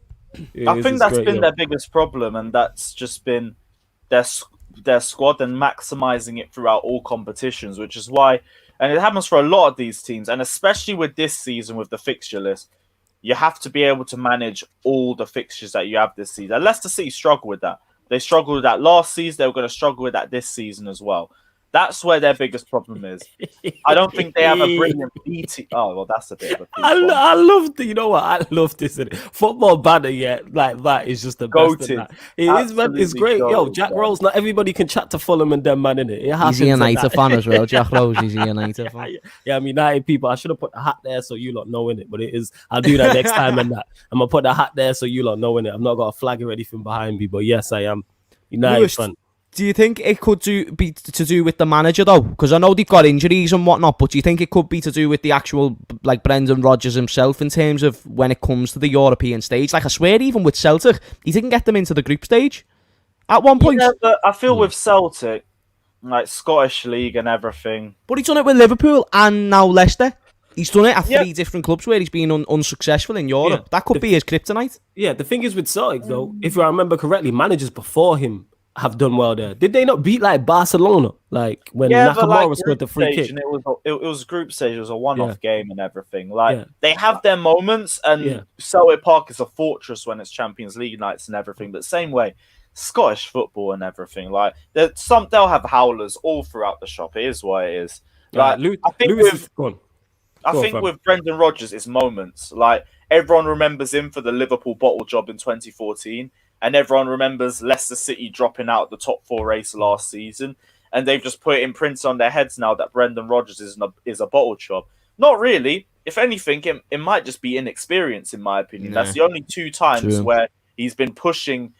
[SPEAKER 2] I think that's been their biggest problem, and that's just been their squad and maximising it throughout all competitions, which is why, and it happens for a lot of these teams, and especially with this season with the fixture list, you have to be able to manage all the fixtures that you have this season. And Leicester City struggle with that. They struggled with that last season. They were going to struggle with that this season as well. That's where their biggest problem is. I don't think they have a brilliant B team. Oh, well, that's a bit of a
[SPEAKER 3] I love the, you know what? I love this. Football banner, like that is just the best. It is, man. It's great. Yo, Jack Rose, not everybody can chat to Fulham and them, man, innit?
[SPEAKER 1] He's a United fan as well. Jack Rose, he's a United fan.
[SPEAKER 3] Yeah, I'm United people. I should have put the hat there so you lot know in it, but it is. I'll do that next time and that. I'm going to put the hat there so you lot know in it. I've not got a flag or anything behind me, but yes, I am United fan.
[SPEAKER 1] Do you think it could be to do with the manager though? Because I know they've got injuries and whatnot, but do you think it could be to do with the actual, like, Brendan Rodgers himself in terms of when it comes to the European stage? Like, I swear, even with Celtic, he didn't get them into the group stage at one point.
[SPEAKER 2] Yeah, but I feel with Celtic, like Scottish League and everything.
[SPEAKER 1] But he's done it with Liverpool and now Leicester. He's done it at 3 different clubs where he's been unsuccessful in Europe. That could be his kryptonite.
[SPEAKER 3] Yeah, the thing is with Celtic, though, if I remember correctly, managers before him have done well there. Did they not beat like Barcelona? Like when Nakamura scored the free kick?
[SPEAKER 2] It was group stage. It was a one-off game and everything. Like they have their moments, and Celtic Park is a fortress when it's Champions League nights and everything. But same way, Scottish football and everything. Like they'll have howlers all throughout the shop. It is what it is. Like I think with Brendan Rodgers, it's moments. Like everyone remembers him for the Liverpool bottle job in 2014, and everyone remembers Leicester City dropping out the top 4 race last season, and they've just put it imprints on their heads now that Brendan Rodgers is a bottle job. Not really. If anything, it might just be inexperience, in my opinion. That's the only 2 times where he's been pushing.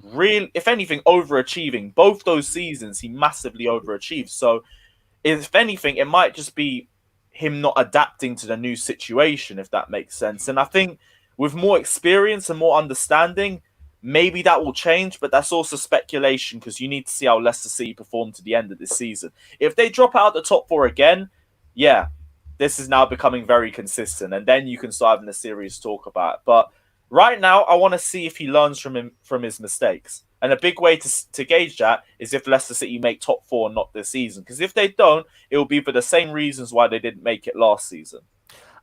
[SPEAKER 2] If anything, overachieving. Both those seasons, he massively overachieved. So, if anything, it might just be him not adapting to the new situation, if that makes sense. And I think with more experience and more understanding, maybe that will change. But that's also speculation because you need to see how Leicester City perform to the end of this season. If they drop out the top 4 again, this is now becoming very consistent, and then you can start having a serious talk about it. But right now, I want to see if he learns from his mistakes. And a big way to gauge that is if Leicester City make top 4 not this season. Because if they don't, it will be for the same reasons why they didn't make it last season.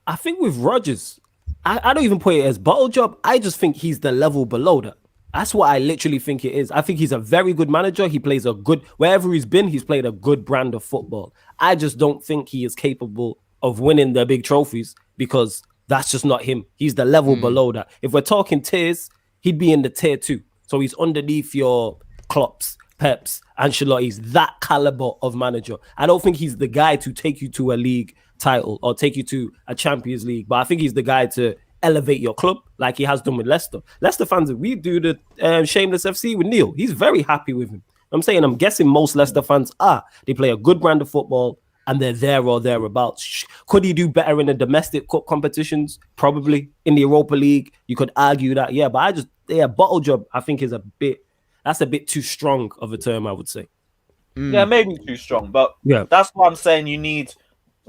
[SPEAKER 3] I think with Rodgers, I don't even put it as bottle job. I just think he's the level below that. That's what I literally think it is. I think he's a very good manager. He plays wherever he's been, he's played a good brand of football. I just don't think he is capable of winning the big trophies because that's just not him. He's the level below that. If we're talking tiers, he'd be in the tier 2. So he's underneath your Klopps, Peps, Ancelotti's, that caliber of manager. I don't think he's the guy to take you to a league title or take you to a Champions League, but I think he's the guy to elevate your club like he has done with Leicester. Leicester fans, we do the Shameless FC with Neil. He's very happy with him. I'm guessing most Leicester fans they play a good brand of football and they're there or thereabouts. Could he do better in the domestic cup competitions? Probably. In the Europa League, you could argue that, but bottle job, I think that's a bit too strong of a term, I would say.
[SPEAKER 2] Yeah, maybe too strong, but that's why I'm saying you need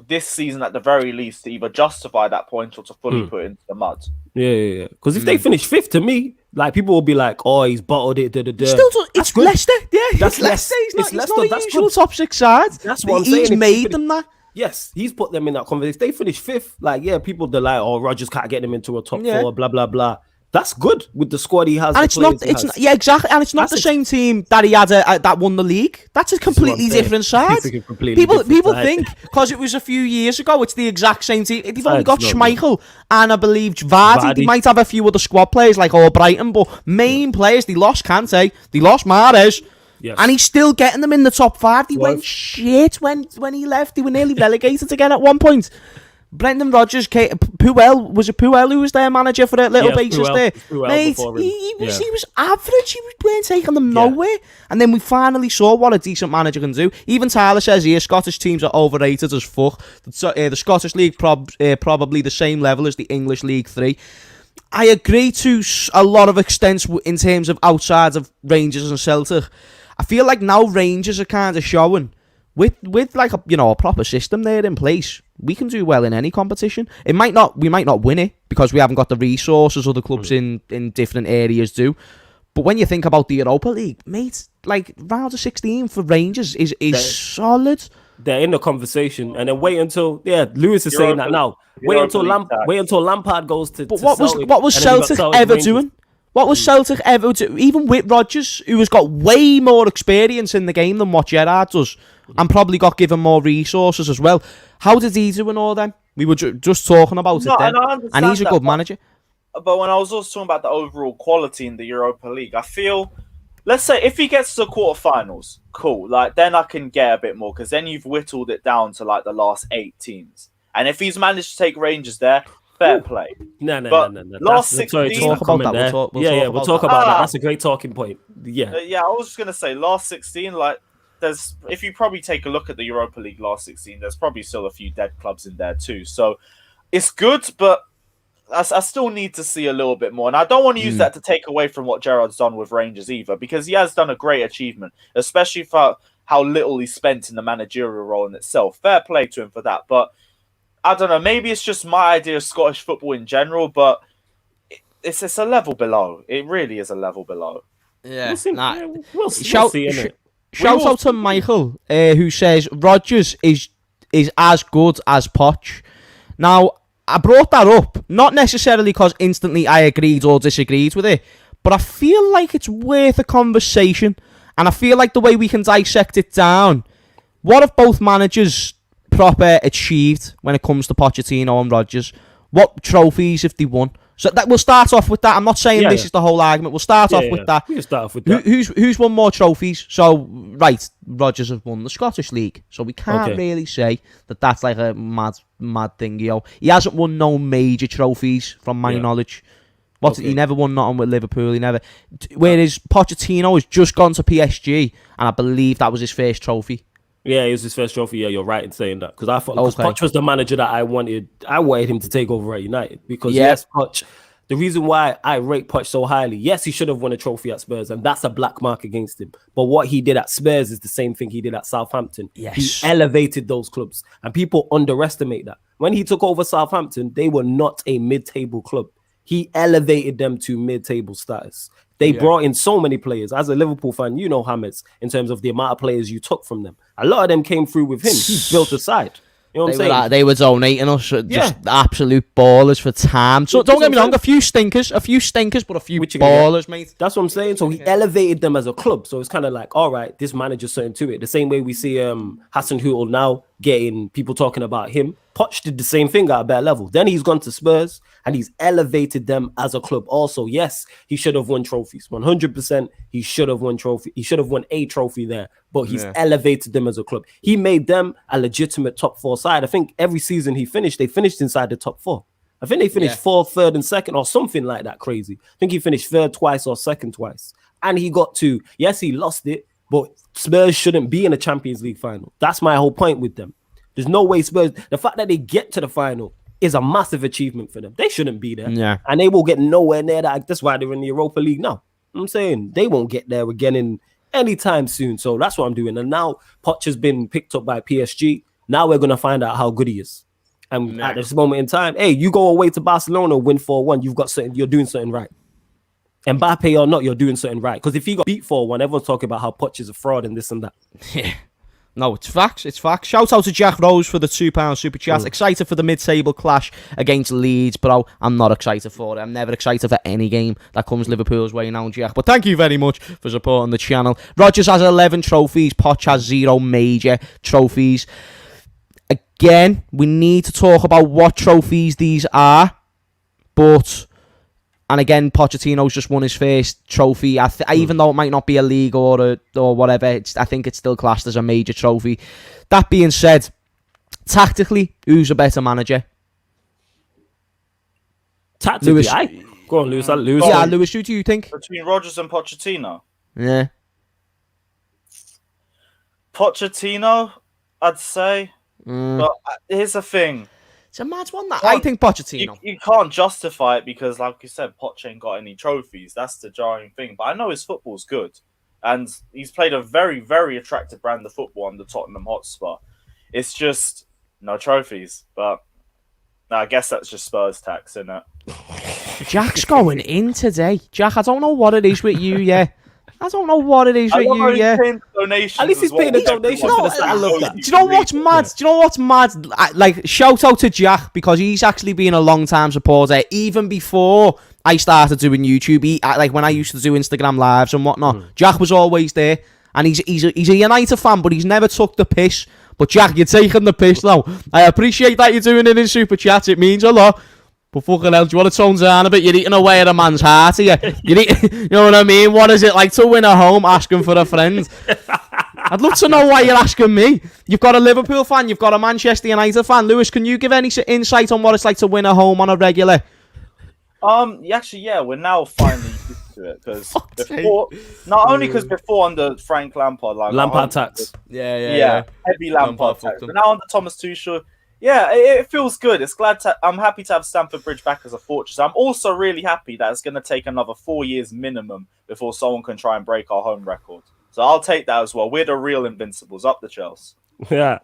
[SPEAKER 2] this season at the very least to either justify that point or to fully put it into the mud.
[SPEAKER 3] Yeah. Because if they finish 5th, to me, like people will be like, "Oh, he's bottled it."
[SPEAKER 1] It's
[SPEAKER 3] good.
[SPEAKER 1] Leicester. Yeah,
[SPEAKER 3] that's
[SPEAKER 1] Leicester.
[SPEAKER 3] It's
[SPEAKER 1] He's
[SPEAKER 3] Leicester.
[SPEAKER 1] not a usual top 6 side.
[SPEAKER 3] That's what I'm saying.
[SPEAKER 1] He's made them that.
[SPEAKER 3] Yes, he's put them in that conversation. If they finish 5th, people are like, "Oh, Rodgers can't get them into a top 4." Blah blah blah. That's good with the squad he has.
[SPEAKER 1] And it's not, exactly. And it's not the same team that he had that won the league. That's a completely different side. People think because it was a few years ago, it's the exact same team. They've only got Schmeichel and I believe Vardy. They might have a few other squad players like Brighton, but main players, they lost Kante, they lost Mahrez. Yes. And he's still getting them in the top 5. They went shit when he left. They were nearly relegated again at one point. Brendan Rodgers, Puel who was their manager for a little basis there? Mate, he was average. He weren't taking them nowhere. And then we finally saw what a decent manager can do. Even Tyler says here, Scottish teams are overrated as fuck. The Scottish League probably the same level as the English League 3. I agree to a lot of extent in terms of outside of Rangers and Celtic. I feel like now Rangers are kind of showing with like a proper system there in place, we can do well in any competition. We might not win it because we haven't got the resources other clubs in different areas do. But when you think about the Europa League, mate, like round of 16 for Rangers is solid.
[SPEAKER 3] They're in the conversation, and then wait until Lewis is saying that now. Wait until Lampard goes to.
[SPEAKER 1] But what was Celtic ever doing? What was Celtic ever doing? Even with Rodgers, who has got way more experience in the game than what Gerrard does, and probably got given more resources as well. How did he do in all them? We were just talking about it then, and he's a good manager.
[SPEAKER 2] But when I was also talking about the overall quality in the Europa League, I feel, let's say if he gets to the quarterfinals, cool. Like then I can get a bit more because then you've whittled it down to like the last 8 teams. And if he's managed to take Rangers there, fair play.
[SPEAKER 3] No.
[SPEAKER 2] Last 16.
[SPEAKER 3] We'll talk about that. That's a great talking point. Yeah.
[SPEAKER 2] I was just gonna say last 16. Like, if you probably take a look at the Europa League last 16, there's probably still a few dead clubs in there too. So it's good, but I still need to see a little bit more. And I don't want to use that to take away from what Gerrard's done with Rangers either, because he has done a great achievement, especially for how little he spent in the managerial role in itself. Fair play to him for that. But I don't know. Maybe it's just my idea of Scottish football in general, but it's a level below. It really is a level below.
[SPEAKER 1] Yeah.
[SPEAKER 3] We'll see.
[SPEAKER 1] Nah.
[SPEAKER 3] Yeah, we'll
[SPEAKER 1] Shout
[SPEAKER 3] see, innit?
[SPEAKER 1] out to Michael, who says Rodgers is as good as Poch. Now, I brought that up, not necessarily because instantly I agreed or disagreed with it, but I feel like it's worth a conversation, and I feel like the way we can dissect it down, what have both managers proper achieved when it comes to Pochettino and Rodgers? What trophies have they won? So that we'll start off with that. I'm not saying this is the whole argument. We'll start off with that.
[SPEAKER 3] We can start off with that.
[SPEAKER 1] Who's won more trophies? So, right, Rodgers have won the Scottish League. So we can't really say that that's like a mad thing, yo. He hasn't won no major trophies, from my knowledge. He never won nothing with Liverpool. He never. Whereas Pochettino has just gone to PSG, and I believe that was his first trophy.
[SPEAKER 3] Yeah, it was his first trophy. Yeah, you're right in saying that. Because I thought Poch was the manager that I wanted. I wanted him to take over at United. Because yes, Poch, the reason why I rate Poch so highly, yes, he should have won a trophy at Spurs, and that's a black mark against him. But what he did at Spurs is the same thing he did at Southampton.
[SPEAKER 1] Yes.
[SPEAKER 3] He elevated those clubs, and people underestimate that. When he took over Southampton, they were not a mid-table club. He elevated them to mid-table status. They brought in so many players. As a Liverpool fan, you know Hammers, in terms of the amount of players you took from them. A lot of them came through with him. He built a side. You know what I'm saying?
[SPEAKER 1] They were donating us just absolute ballers for time. So don't get me wrong, a few stinkers, but a few ballers, mate.
[SPEAKER 3] That's what I'm saying. So he elevated them as a club. So it's kind of like, all right, this manager's certain to it. The same way we see Hassan Hüttel now getting people talking about him. Poch did the same thing at a better level. Then he's gone to Spurs and he's elevated them as a club. Also, yes, he should have won trophies. 100%, he should have won trophy. He should have won a trophy there, but he's elevated them as a club. He made them a legitimate top four side. I think every season they finished inside the top four. I think they finished fourth, third, and second, or something like that crazy. I think he finished third twice or second twice. And he got to, yes, he lost it, but Spurs shouldn't be in a Champions League final. That's my whole point with them. There's no way Spurs, the fact that they get to the final is a massive achievement for them. They shouldn't be there.
[SPEAKER 1] Yeah.
[SPEAKER 3] And they will get nowhere near that. That's why they're in the Europa League now. I'm saying they won't get there again in anytime soon. So that's what I'm doing. And now Poch has been picked up by PSG. Now we're going to find out how good he is. And at this moment in time, hey, you go away to Barcelona, win 4-1, you're doing something right. Mbappe or not, you're doing something right. Because if he got beat 4-1, everyone's talking about how Poch is a fraud and this and that.
[SPEAKER 1] Yeah. No, it's facts. It's facts. Shout out to Jack Rose for the £2 super chat. Excited for the mid-table clash against Leeds, bro. I'm not excited for it. I'm never excited for any game that comes Liverpool's way now, Jack. But thank you very much for supporting the channel. Rodgers has 11 trophies. Poch has 0 major trophies. Again, we need to talk about what trophies these are. And again, Pochettino's just won his first trophy. Even though it might not be a league or whatever, I think it's still classed as a major trophy. That being said, tactically, who's a better manager?
[SPEAKER 3] Tactically,
[SPEAKER 1] Lewis.
[SPEAKER 3] Go on, Lewis.
[SPEAKER 1] Yeah, Lewis, who do you think?
[SPEAKER 2] Between Rodgers and Pochettino?
[SPEAKER 1] Yeah.
[SPEAKER 2] Pochettino, I'd say. But here's the thing.
[SPEAKER 1] It's a mad one, that. I think Pochettino.
[SPEAKER 2] You can't justify it because, like you said, Poch ain't got any trophies. That's the jarring thing. But I know his football's good. And he's played a very, very attractive brand of football under Tottenham Hotspur. It's just no trophies. But I guess that's just Spurs tax, isn't it?
[SPEAKER 1] Jack's going in today. Jack, I don't know what it is with you, yeah. I don't know what it is with you, yeah.
[SPEAKER 3] At least he's paying the donation for the start. I love that.
[SPEAKER 1] Do you know what's mad? Do you know what's mad? Like, shout out to Jack, because he's actually been a long-time supporter, even before I started doing YouTube. Like, when I used to do Instagram lives and whatnot, Jack was always there. And he's a United fan, but he's never took the piss. But Jack, you're taking the piss now. I appreciate that you're doing it in Super Chats. It means a lot. But fucking hell, do you want to tone down a bit? You're eating away at a man's heart here. You know what I mean? What is it like to win a home asking for a friend? I'd love to know why you're asking me. You've got a Liverpool fan, you've got a Manchester United fan. Lewis, can you give any insight on what it's like to win a home on a regular?
[SPEAKER 2] Actually, yeah, we're now finally used to it because before, not only because before under Frank Lampard, like
[SPEAKER 3] Lampard tax,
[SPEAKER 2] yeah, heavy Lampard tax, but now under Thomas Tuchel. Yeah, it feels good. I'm happy to have Stamford Bridge back as a fortress. I'm also really happy that it's going to take another 4 years minimum before someone can try and break our home record. So I'll take that as well. We're the real Invincibles. Up the Chelsea.
[SPEAKER 3] Yeah.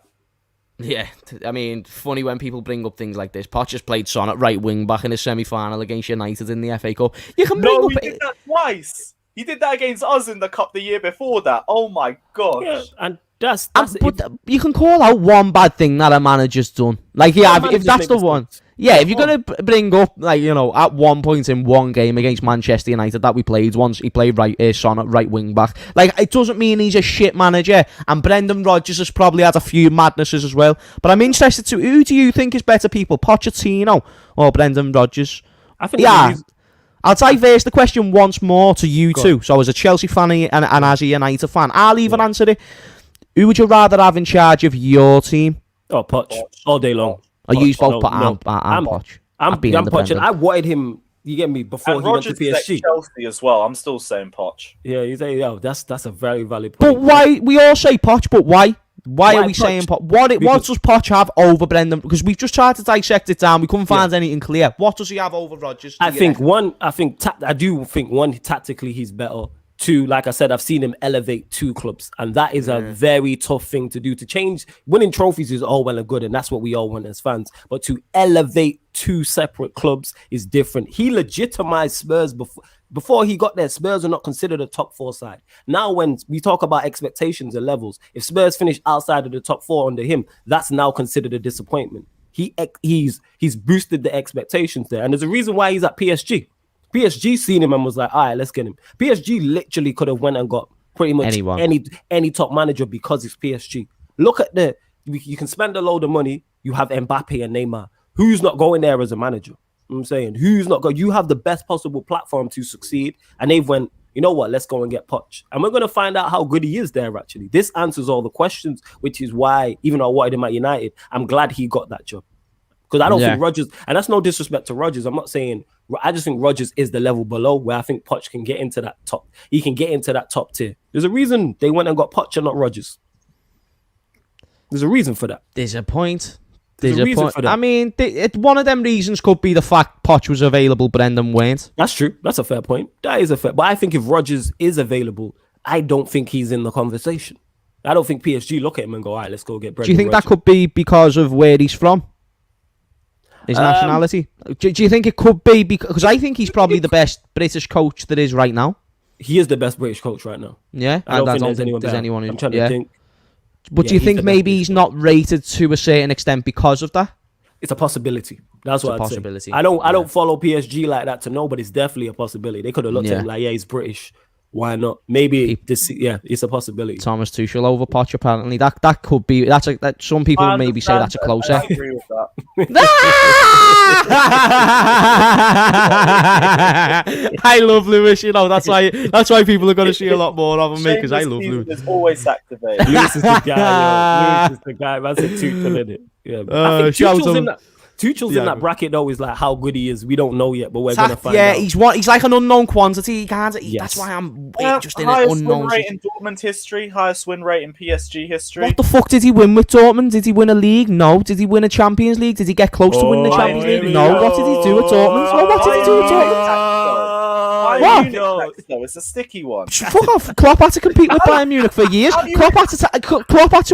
[SPEAKER 1] Yeah, I mean, funny when people bring up things like this. Poch just played Son at right wing back in a semi-final against United in the FA Cup. You can bring
[SPEAKER 2] No,
[SPEAKER 1] up...
[SPEAKER 2] he did that twice. He did that against us in the cup the year before that. Oh my gosh.
[SPEAKER 3] Yeah, and that's
[SPEAKER 1] but you can call out one bad thing that a manager's done. Like, yeah, if that's the one. Yeah, if you're going to bring up, like, you know, at one point in one game against Manchester United that we played once, he played Son at right wing back. Like, it doesn't mean he's a shit manager. And Brendan Rodgers has probably had a few madnesses as well. But I'm interested to, who do you think is better people, Pochettino or Brendan Rodgers?
[SPEAKER 3] I think
[SPEAKER 1] I'll diverse the question once more to you two. So as a Chelsea fan and as a United fan, I'll even answer it. Who would you rather have in charge of your team?
[SPEAKER 3] Oh, Poch. All day long.
[SPEAKER 1] I use both, but I'm Poch.
[SPEAKER 3] I'm Poch. I wanted him, you get me, before
[SPEAKER 2] and
[SPEAKER 3] he went to
[SPEAKER 2] Rodgers
[SPEAKER 3] PSG.
[SPEAKER 2] Chelsea as well. I'm still saying Poch.
[SPEAKER 3] Yeah, you say, that's a very valid
[SPEAKER 1] But
[SPEAKER 3] point.
[SPEAKER 1] why, we all say Poch, but why? Why are we
[SPEAKER 3] Poch?
[SPEAKER 1] saying Poch? What does Poch have over Brendan? Because we've just tried to dissect it down. We couldn't find anything clear. What does he have over Rodgers?
[SPEAKER 3] I do think one, tactically he's better. Two, like I said, I've seen him elevate two clubs, and that is a very tough thing to do. To change, winning trophies is all well and good, and that's what we all want as fans. But to elevate two separate clubs is different. He legitimized Spurs before he got there. Spurs are not considered a top four side. Now, when we talk about expectations and levels, if Spurs finish outside of the top four under him, that's now considered a disappointment. He's boosted the expectations there, and there's a reason why he's at PSG. PSG seen him and was like, all right, let's get him. PSG literally could have went and got pretty much any top manager because it's PSG. Look at you can spend a load of money. You have Mbappe and Neymar. Who's not going there as a manager? I'm saying, who's not going? You have the best possible platform to succeed. And they've went, you know what, let's go and get Poch. And we're going to find out how good he is there, actually. This answers all the questions, which is why, even though I wanted him at United, I'm glad he got that job. Because I don't think Rodgers, and that's no disrespect to Rodgers. I'm not saying, I just think Rodgers is the level below where I think Poch can get into that top. He can get into that top tier. There's a reason they went and got Poch and not Rodgers. There's a reason for that.
[SPEAKER 1] There's a point.
[SPEAKER 3] There's a reason for that.
[SPEAKER 1] I mean, one of them reasons could be the fact Poch was available, Brendan weren't.
[SPEAKER 3] That's true. That's a fair point. That is a fair. But I think if Rodgers is available, I don't think he's in the conversation. I don't think PSG look at him and go, all right, let's go get Brendan.
[SPEAKER 1] Do you think
[SPEAKER 3] Rodgers.
[SPEAKER 1] that could be because of where he's from? His nationality? Do you think it could be because I think he's probably the best British coach there is right now?
[SPEAKER 3] He is the best British coach right now.
[SPEAKER 1] Yeah,
[SPEAKER 3] I don't think there's anyone. I'm trying to think.
[SPEAKER 1] But do you think maybe he's not rated to a certain extent because of that?
[SPEAKER 3] It's a possibility. That's what
[SPEAKER 1] a
[SPEAKER 3] I'd
[SPEAKER 1] possibility.
[SPEAKER 3] Say. I don't follow PSG like that to know, but it's definitely a possibility. They could have looked at him like, yeah, he's British. Why not? Maybe it's a possibility.
[SPEAKER 1] Thomas Tuchel over Poch, apparently. That could be. That some people maybe say that's a closer.
[SPEAKER 2] I agree with that.
[SPEAKER 1] I love Lewis. You know that's why people are going to see a lot more of him because I love Lewis.
[SPEAKER 2] Is always activated.
[SPEAKER 3] Lewis is the guy. Lewis is the guy. That's a Tuchel in it. Yeah. I think Tuchel's in that bracket though. Is like how good he is. We don't know yet, but we're gonna find out.
[SPEAKER 1] He's like an unknown quantity. He can't. That's why I'm just in an unknown.
[SPEAKER 2] Highest win rate in Dortmund history. Highest win rate in PSG history.
[SPEAKER 1] What the fuck did he win with Dortmund? Did he win a league? No. Did he win a Champions League? Did he get close to winning the Champions League? No. What did he do at Dortmund? What did he do at Dortmund?
[SPEAKER 2] What? It's a sticky one.
[SPEAKER 1] Fuck off. Klopp had to compete with Bayern Munich for years. Klopp had to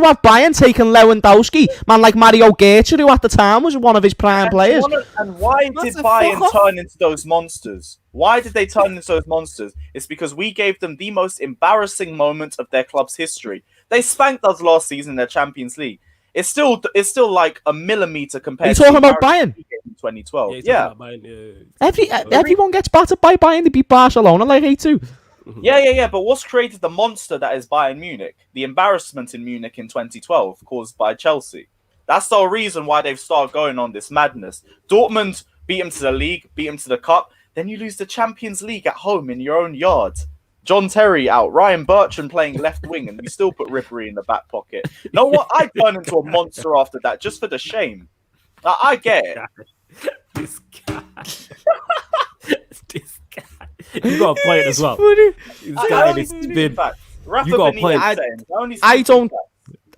[SPEAKER 1] have Bayern taking Lewandowski. Man like Mario Götze, who at the time was one of his prime players.
[SPEAKER 2] And why did Bayern turn into those monsters? Why did they turn into those monsters? It's because we gave them the most embarrassing moment of their club's history. They spanked us last season in their Champions League. It's still like a millimeter compared to...
[SPEAKER 1] You're talking about Bayern?
[SPEAKER 2] In 2012.
[SPEAKER 3] Yeah.
[SPEAKER 1] Everyone gets battered by Bayern. They beat Barcelona like 8-2.
[SPEAKER 2] Yeah. But what's created the monster that is Bayern Munich? The embarrassment in Munich in 2012 caused by Chelsea. That's the reason why they've started going on this madness. Dortmund beat him to the league, beat him to the cup. Then you lose the Champions League at home in your own yard. John Terry out, Ryan Bertrand playing left wing, and you still put Ribéry in the back pocket. You know what? I turned into a monster after that, just for the shame. I get it.
[SPEAKER 3] This guy. This guy. You got a point as well. This guy is been. You got a point.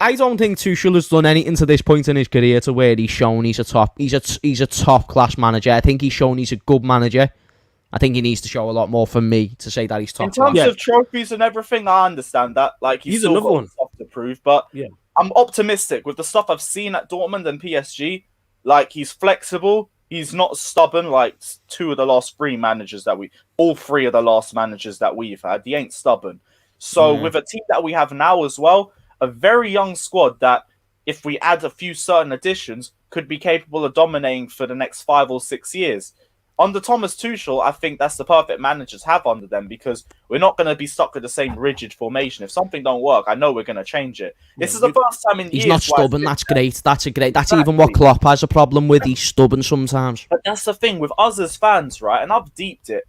[SPEAKER 1] I don't think Tuchel has done anything to this point in his career to where he's shown he's a top class manager. I think he's shown he's a good manager. I think he needs to show a lot more for me to say that he's top.
[SPEAKER 2] In terms of trophies and everything, I understand that. Like he's still
[SPEAKER 3] another
[SPEAKER 2] got
[SPEAKER 3] one
[SPEAKER 2] stuff to prove, but I'm optimistic with the stuff I've seen at Dortmund and PSG. Like, he's flexible. He's not stubborn like all three of the last managers that we've had. He ain't stubborn. So with a team that we have now as well, a very young squad that, if we add a few certain additions, could be capable of dominating for the next 5 or 6 years. Under Thomas Tuchel, I think that's the perfect manager to have under them, because we're not going to be stuck with the same rigid formation. If something don't work, I know we're going to change it. This is the first time in years.
[SPEAKER 1] He's not stubborn. That's great. That's even what Klopp has a problem with. He's stubborn sometimes.
[SPEAKER 2] But that's the thing with us as fans, right? And I've deeped it.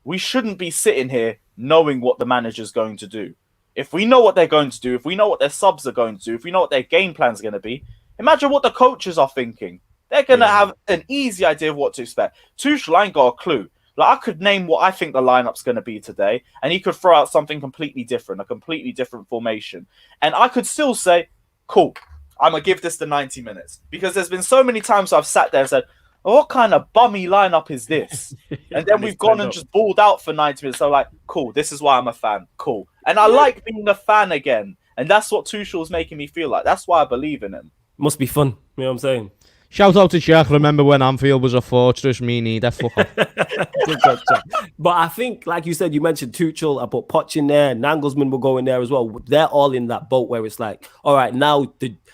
[SPEAKER 2] We shouldn't be sitting here knowing what the manager's going to do. If we know what they're going to do, if we know what their subs are going to do, if we know what their game plan's going to be, imagine what the coaches are thinking. They're going to have an easy idea of what to expect. Tuchel ain't got a clue. Like, I could name what I think the lineup's going to be today, and he could throw out something completely different, a completely different formation. And I could still say, cool, I'm going to give this the 90 minutes. Because there's been so many times I've sat there and said, oh, what kind of bummy lineup is this? And then we've gone and just balled out for 90 minutes. So, like, cool, this is why I'm a fan. Cool. And I like being a fan again. And that's what Tuchel's making me feel like. That's why I believe in him.
[SPEAKER 3] Must be fun. You know what I'm saying?
[SPEAKER 1] Shout out to Jack. Remember when Anfield was a fortress? Me neither. Fuck off.
[SPEAKER 3] But I think, like you said, you mentioned Tuchel. I put Poch in there. Nagelsmann will go in there as well. They're all in that boat where it's like, all right, now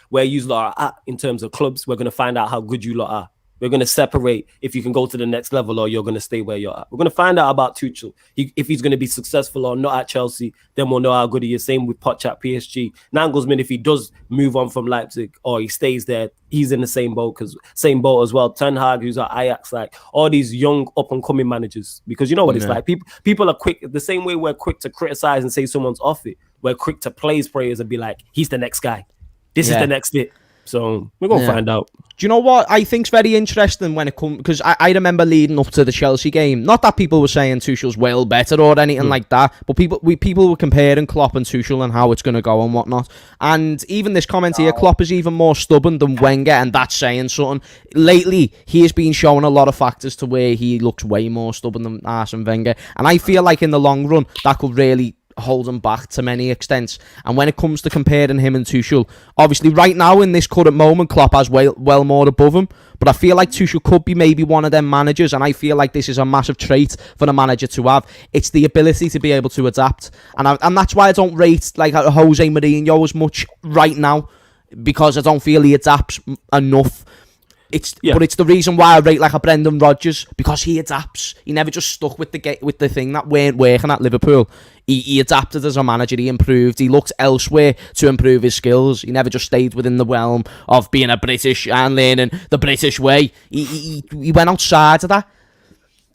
[SPEAKER 3] where you lot are at in terms of clubs, we're going to find out how good you lot are. We're going to separate if you can go to the next level or you're going to stay where you're at. We're going to find out about Tuchel. If he's going to be successful or not at Chelsea, then we'll know how good he is. Same with Poch at PSG. Nagelsmann, if he does move on from Leipzig or he stays there, he's in the same boat as well. Ten Hag, who's at Ajax, like all these young up-and-coming managers. Because you know what it's like. People are quick, the same way we're quick to criticize and say someone's off it, we're quick to praise players and be like, he's the next guy. This is the next bit. So we're going to find out.
[SPEAKER 1] Do you know what I think's very interesting when it comes... Because I remember leading up to the Chelsea game, not that people were saying Tuchel's well better or anything like that, but people were comparing Klopp and Tuchel and how it's going to go and whatnot. And even this comment here, Klopp is even more stubborn than Wenger, and that's saying something. Lately, he has been showing a lot of factors to where he looks way more stubborn than Arsene Wenger. And I feel like in the long run, that could really hold him back to many extents. And when it comes to comparing him and Tuchel, obviously right now in this current moment, Klopp has well more above him, but I feel like Tuchel could be maybe one of them managers, and I feel like this is a massive trait for a manager to have. It's the ability to be able to adapt, and that's why I don't rate like Jose Mourinho as much right now, because I don't feel he adapts enough. But it's the reason why I rate like a Brendan Rodgers, because he adapts. He never just stuck with the thing that weren't working at Liverpool. He adapted as a manager. He improved. He looked elsewhere to improve his skills. He never just stayed within the realm of being a British and learning the British way. He went outside of that.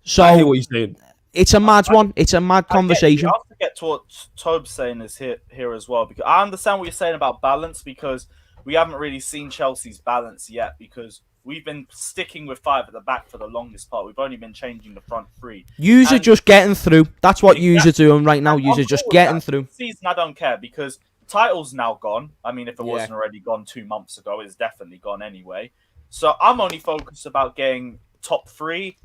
[SPEAKER 1] So
[SPEAKER 3] I hear what you're saying.
[SPEAKER 1] It's a mad one. It's a mad conversation.
[SPEAKER 2] I have to get to what Tobe's saying is here as well, because I understand what you're saying about balance, because we haven't really seen Chelsea's balance yet, because we've been sticking with 5 at the back for the longest part. We've only been changing the front 3. Yous
[SPEAKER 1] are just getting through. That's what yous are doing right now. Yous are just getting through.
[SPEAKER 2] Season, I don't care, because the title's now gone. I mean, if it wasn't already gone 2 months ago, it's definitely gone anyway. So I'm only focused about getting top 3,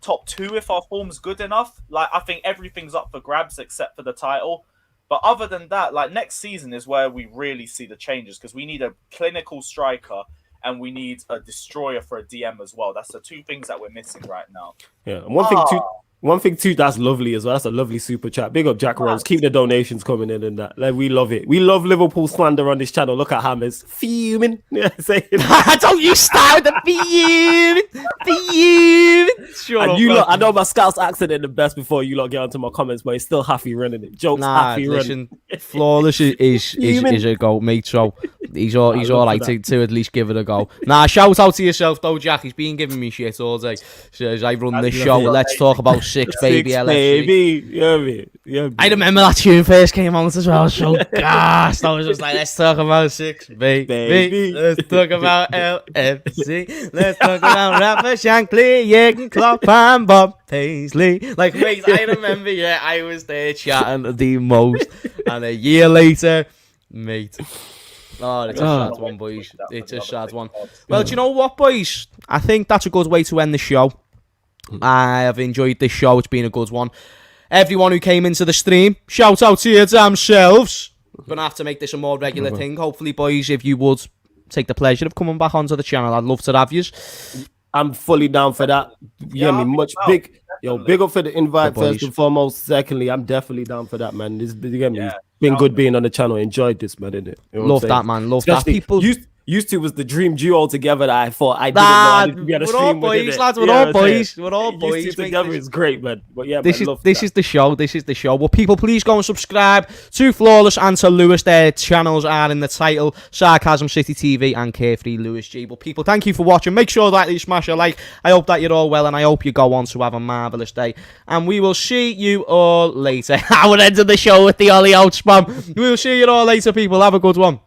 [SPEAKER 2] top 2 if our form's good enough. Like, I think everything's up for grabs except for the title. But other than that, like, next season is where we really see the changes, because we need a clinical striker and we need a destroyer for a DM as well. That's the 2 things that we're missing right now.
[SPEAKER 3] Yeah, and one thing too that's lovely as well. That's a lovely super chat. Big up Jack Rose. Keep the donations coming in and that. Like, we love it. We love Liverpool slander on this channel. Look at Hammers fuming. Yeah, saying
[SPEAKER 1] don't you start with the fuming. Shut up,
[SPEAKER 3] you lot, I know my Scouse accent is the best before you lot get onto my comments, but it's still happy running it. Jokes happy running.
[SPEAKER 1] Flawless is a goal, mate. So he's all right to at least give it a go. Shout out to yourself though, Jack. He's been giving me shit all day. Says I run this show. Let's talk about 6, baby.
[SPEAKER 3] Baby. Yeah,
[SPEAKER 1] I remember that tune first came out as well. I was so gassed. I was just like, let's talk about 6, baby. Let's talk about LFC. Let's talk about Rafa Shankly, Jürgen Klopp and Bob Paisley. Like, mate, I remember, I was there chatting the most. And a year later, mate. Oh, it's a sad one, boys. It's a sad one. Well, do you know what, boys? I think that's a good way to end the show. I have enjoyed this show. It's been a good one. Everyone who came into the stream, shout out to your damn selves. Gonna have to make this a more regular thing. Hopefully, boys, if you would take the pleasure of coming back onto the channel, I'd love to have you.
[SPEAKER 3] I'm fully down for that. Big up for the invite first and foremost. Secondly, I'm definitely down for that, man. It's been good being on the channel. Enjoyed this, man, innit? You know
[SPEAKER 1] love that, man. Love that. People
[SPEAKER 3] used to was the dream duo together that I thought I didn't know I didn't be on a stream with,
[SPEAKER 1] boys, lads. We're all boys. We're all boys.
[SPEAKER 3] Used to together is great, man. But yeah,
[SPEAKER 1] this is the show. This is the show. Well, people, please go and subscribe to Flawless and to Lewis. Their channels are in the title: Sarcasm City TV and Carefree Lewis G. But people, thank you for watching. Make sure that you smash a like. I hope that you're all well, and I hope you go on to have a marvelous day. And we will see you all later. I will end the show with the Ollie out spam. We will see you all later, people. Have a good one.